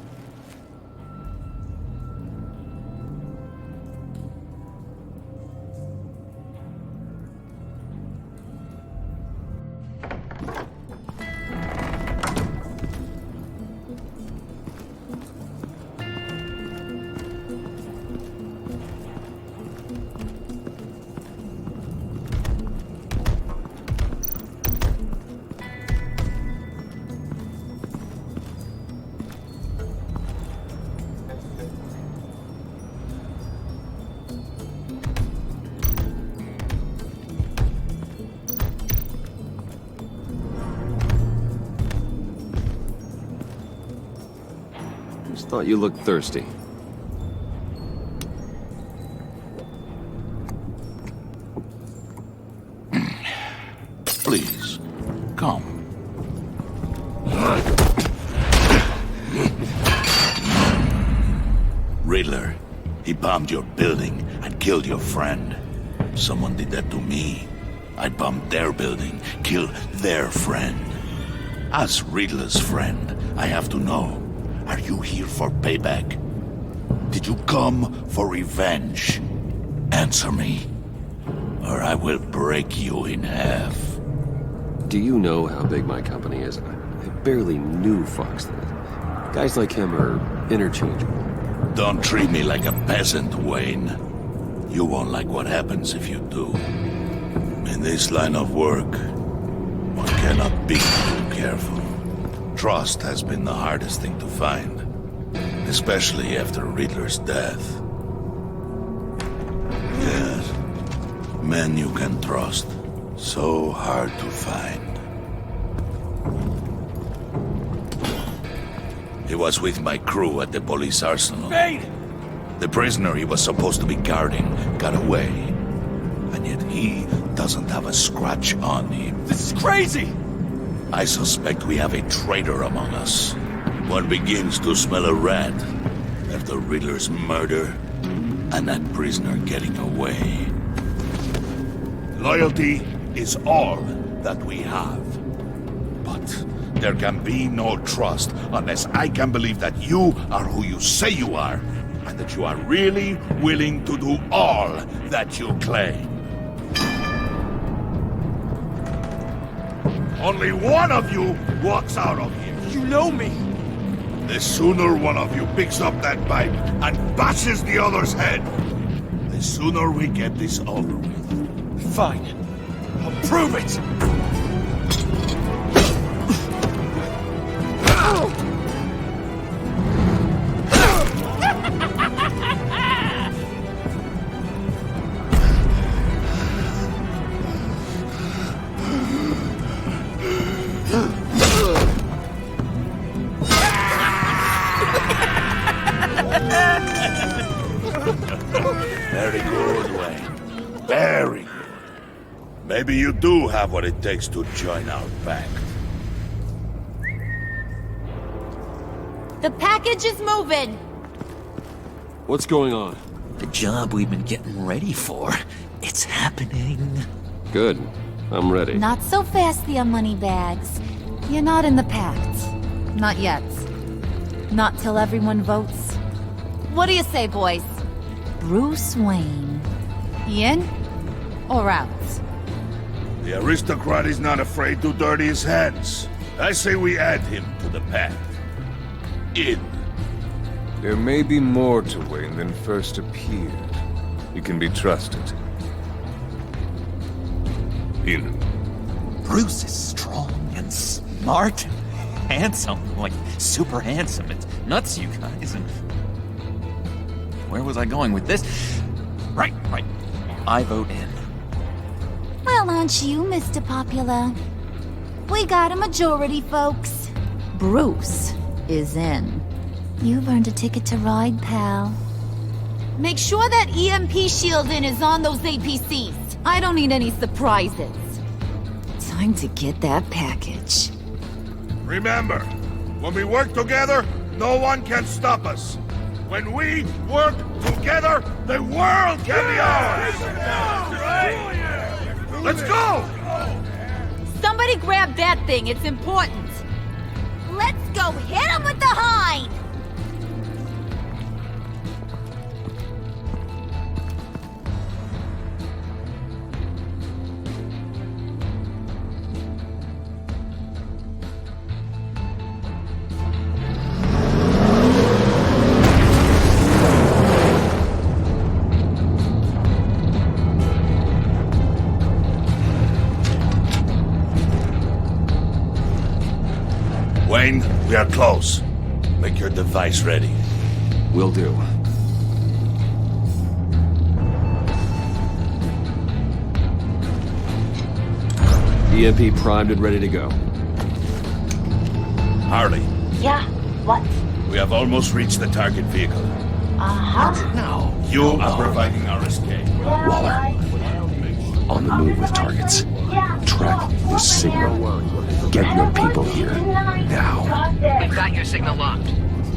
thought you looked thirsty. Please, come. Riddler, he bombed your building and killed your friend. Someone did that to me. I'd bomb their building, kill their friend. As Riddler's friend, I have to know, are you here for payback? Did you come for revenge? Answer me, or I will break you in half. Do you know how big my company is? I barely knew Fox. Guys like him are interchangeable. Don't treat me like a peasant, Wayne. You won't like what happens if you do. In this line of work, one cannot be too careful. Trust has been the hardest thing to find, especially after Riddler's death. Yes, men you can trust. So hard to find. He was with my crew at the police arsenal. Bane! The prisoner he was supposed to be guarding got away. And yet he doesn't have a scratch on him. This is crazy! I suspect we have a traitor among us. One begins to smell a rat after Riddler's murder and that prisoner getting away. Loyalty is all that we have. But there can be no trust unless I can believe that you are who you say you are, and that you are really willing to do all that you claim. Only one of you walks out of here. You know me. The sooner one of you picks up that pipe and bashes the other's head, the sooner we get this over with. Fine. I'll prove it! Very good, Wayne. Very good. Maybe you do have what it takes to join our pact. The package is moving. What's going on? The job we've been getting ready for. It's happening. Good. I'm ready. Not so fast, the Moneybags. You're not in the pact. Not yet. Not till everyone votes. What do you say, boys? Bruce Wayne. In or out? The aristocrat is not afraid to dirty his hands. I say we add him to the pact. In. There may be more to Wayne than first appeared. He can be trusted. In. Bruce is strong and smart, handsome, like super handsome. It's nuts, you guys. And where was I going with this? Right. I vote in. Well, aren't you, Mr. Popular? We got a majority, folks. Bruce is in. You've earned a ticket to ride, pal. Make sure that EMP shielding is on those APCs. I don't need any surprises. Time to get that package. Remember, when we work together, no one can stop us. When we work together, the world can be ours! Let's go! Somebody grab that thing, it's important. Let's go hit him with the hind! Wayne, we are close. Make your device ready. Will do. EMP primed and ready to go. Harley, Yeah, what? We have almost reached the target vehicle. Now. You are providing our escape. Waller. On the move with targets. Track this signal. Get your people here. Now. We've got your signal locked.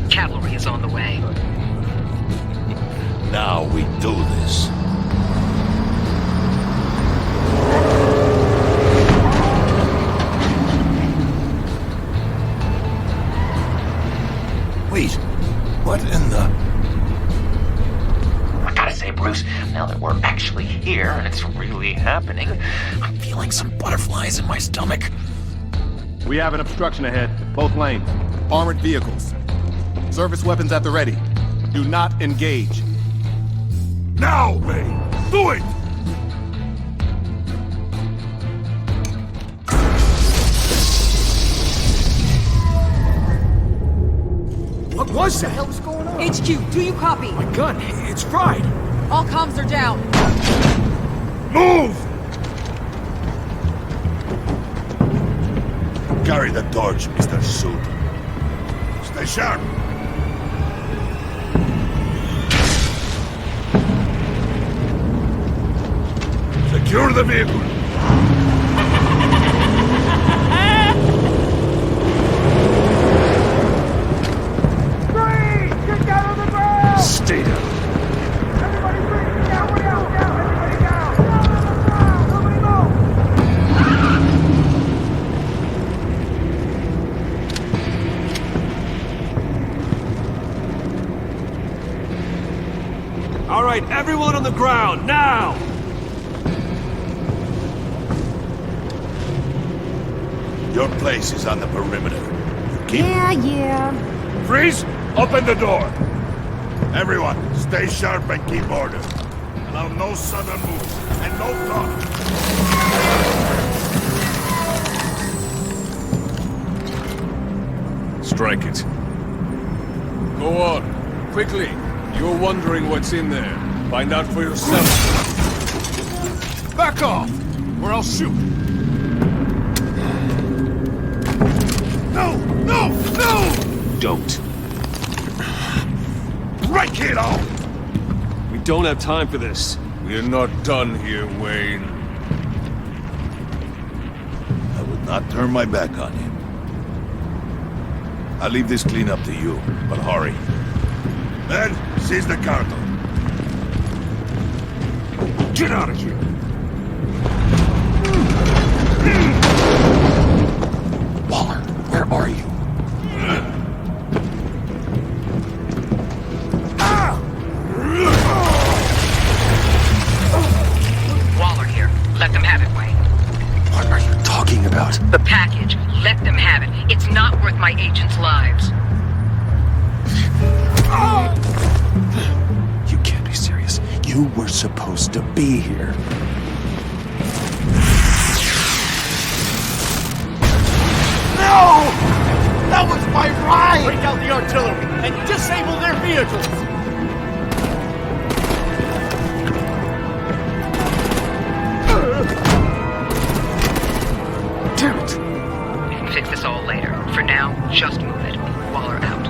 Cavalry is on the way. Now we do this. Wait, what in the... I gotta say, Bruce, now that we're actually here and it's really happening, I'm feeling some butterflies in my stomach. We have an obstruction ahead, both lanes. Armored vehicles. Service weapons at the ready. Do not engage. Now, Bane! Do it! What was that? What the hell's going on? HQ, do you copy? My gun, it's fried. All comms are down. Move! Carry the torch, Mr. Suit. Stay sharp. Secure the vehicle. Stay down. All right, everyone on the ground, now! Your place is on the perimeter. You keep... Yeah. Freeze! Open the door! Everyone, stay sharp and keep order. Allow no sudden moves, and no talk. Strike it. Go on, quickly. You're wondering what's in there. Find out for yourself. Back off, or I'll shoot. No! No! No! Don't. Right, kiddo! We don't have time for this. We're not done here, Wayne. I would not turn my back on him. I'll leave this cleanup to you, but hurry. Then, seize the cargo. Get out of here! Waller, where are you? Waller here. Let them have it, Wayne. What are you talking about? The package. Let them have it. It's not worth my agents' lives. You can't be serious. You were supposed to be here. No! That was my ride! Break out the artillery and disable their vehicles! Damn it! We can fix this all later. For now, just move it. Waller out.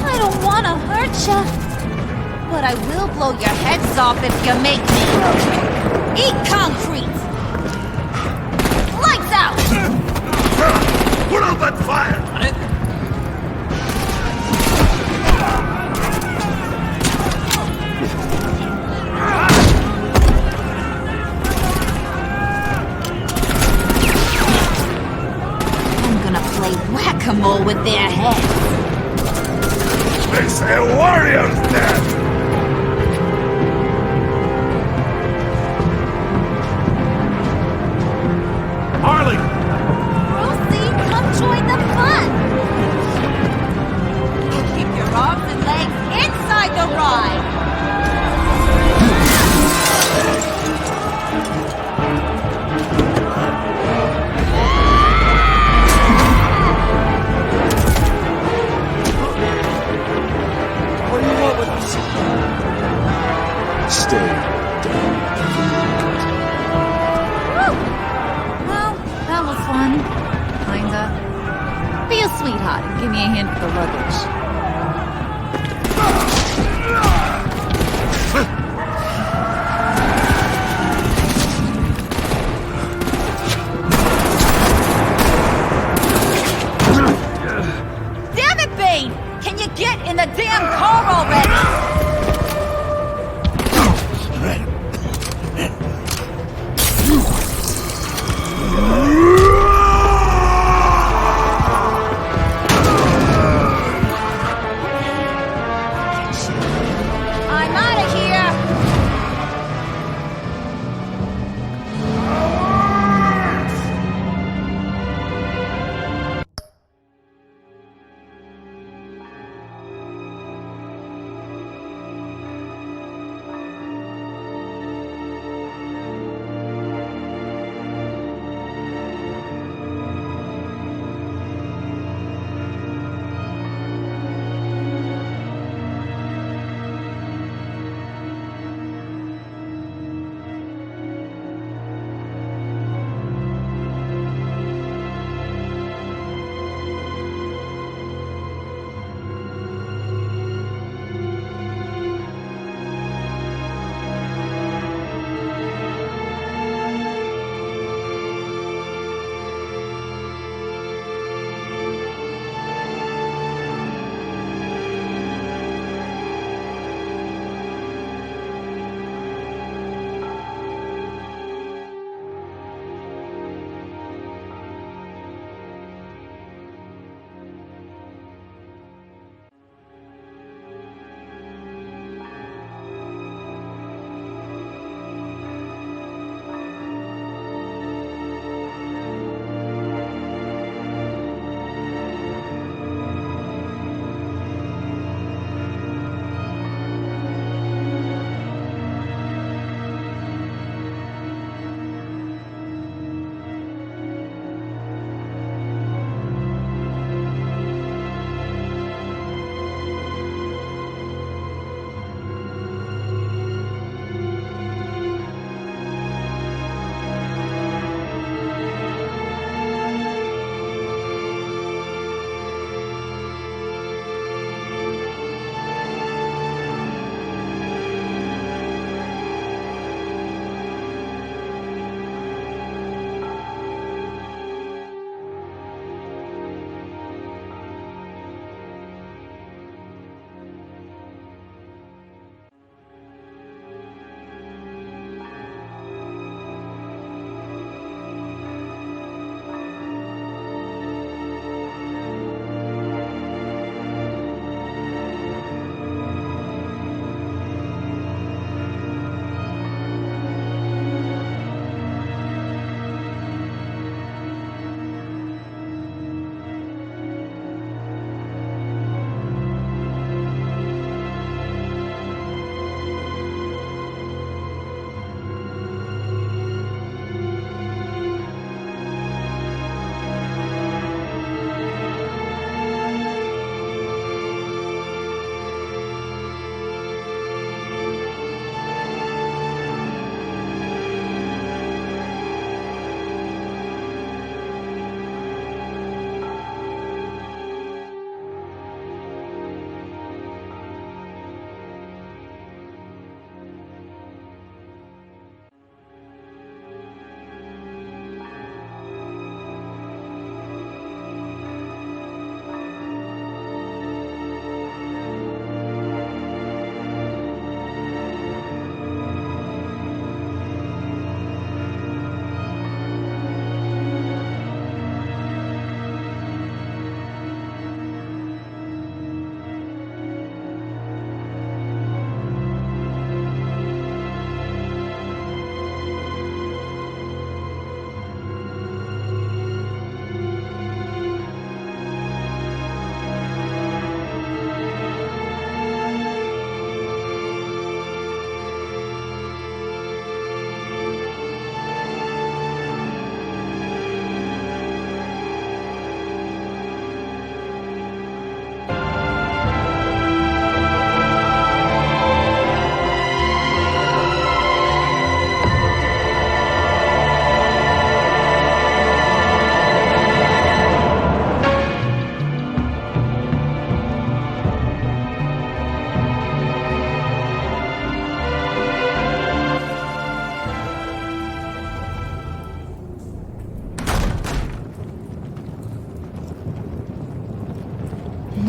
I don't want to hurt ya, but I will blow your heads off if you make me. Eat concrete! Lights out! Put out that fire! I'm gonna play whack-a-mole with their heads. It's a warrior's death! Harley! Brucey, come join the fun! Keep your arms and legs inside the ride! What do you want with us? sweetheart, and give me a hand with the luggage. Damn it, Bane! Can you get in the damn car already?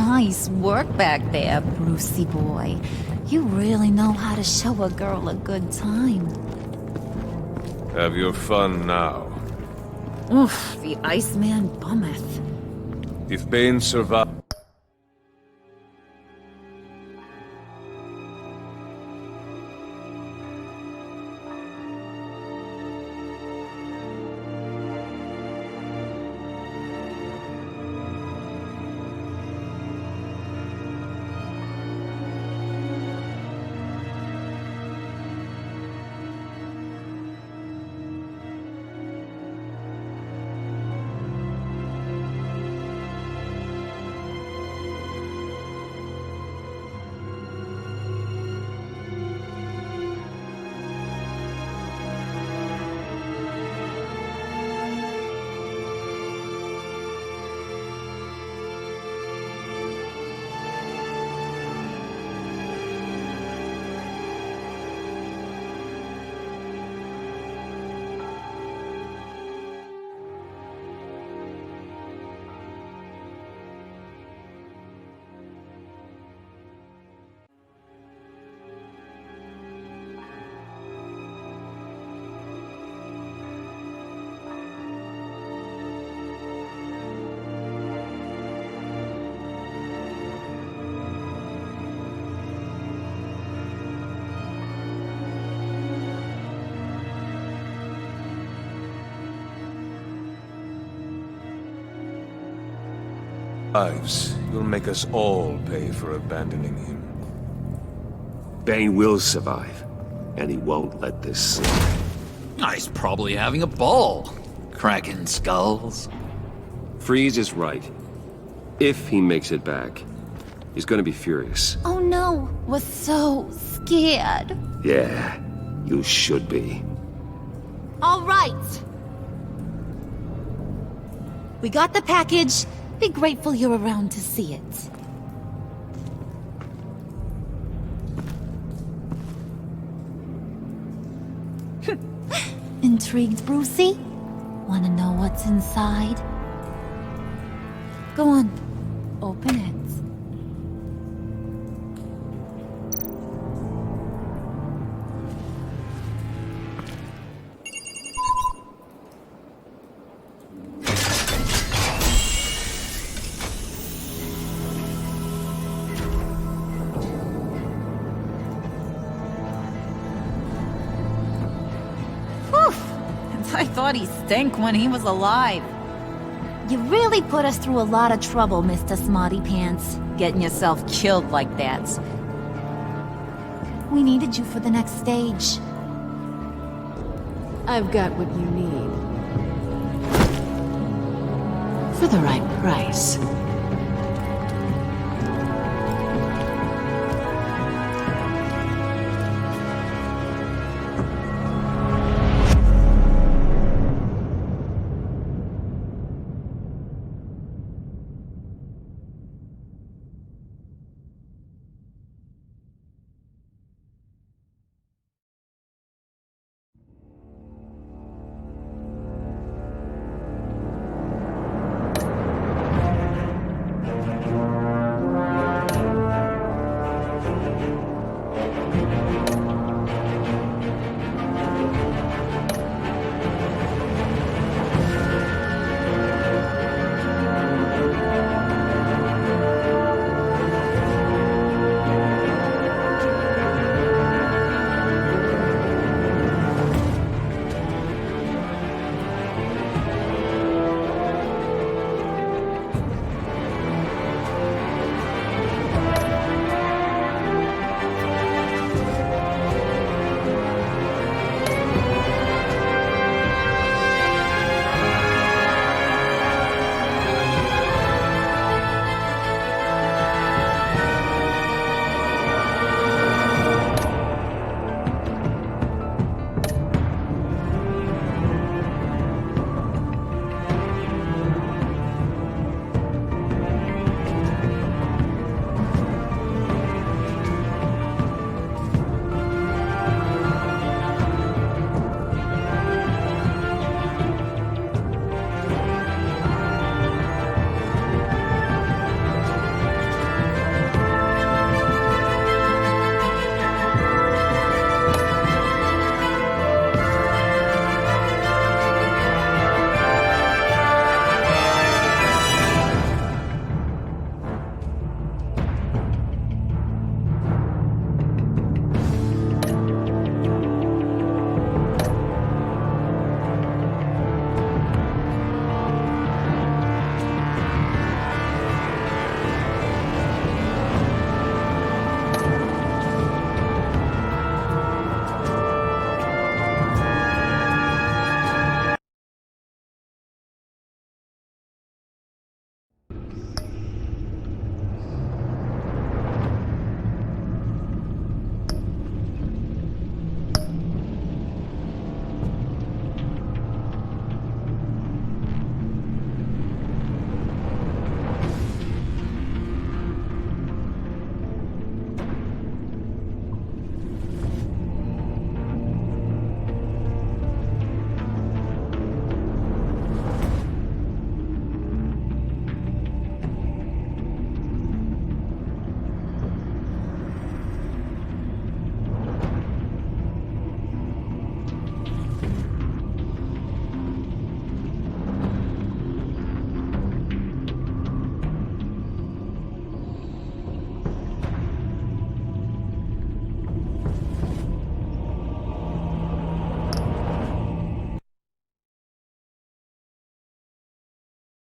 Nice work back there, Brucey boy. You really know how to show a girl a good time. Have your fun now. Oof, the Iceman bummeth. If Bane survives... You'll make us all pay for abandoning him. Bane will survive, and he won't let this slide. He's probably having a ball, cracking skulls. Freeze is right. If he makes it back, he's gonna be furious. Oh no, was so scared. Yeah, you should be. All right. We got the package. Be grateful you're around to see it. Intrigued, Brucey? Wanna know what's inside? Go on, open it. I thought he stank when he was alive. You really put us through a lot of trouble, Mr. Smarty Pants. Getting yourself killed like that. We needed you for the next stage. I've got what you need. For the right price.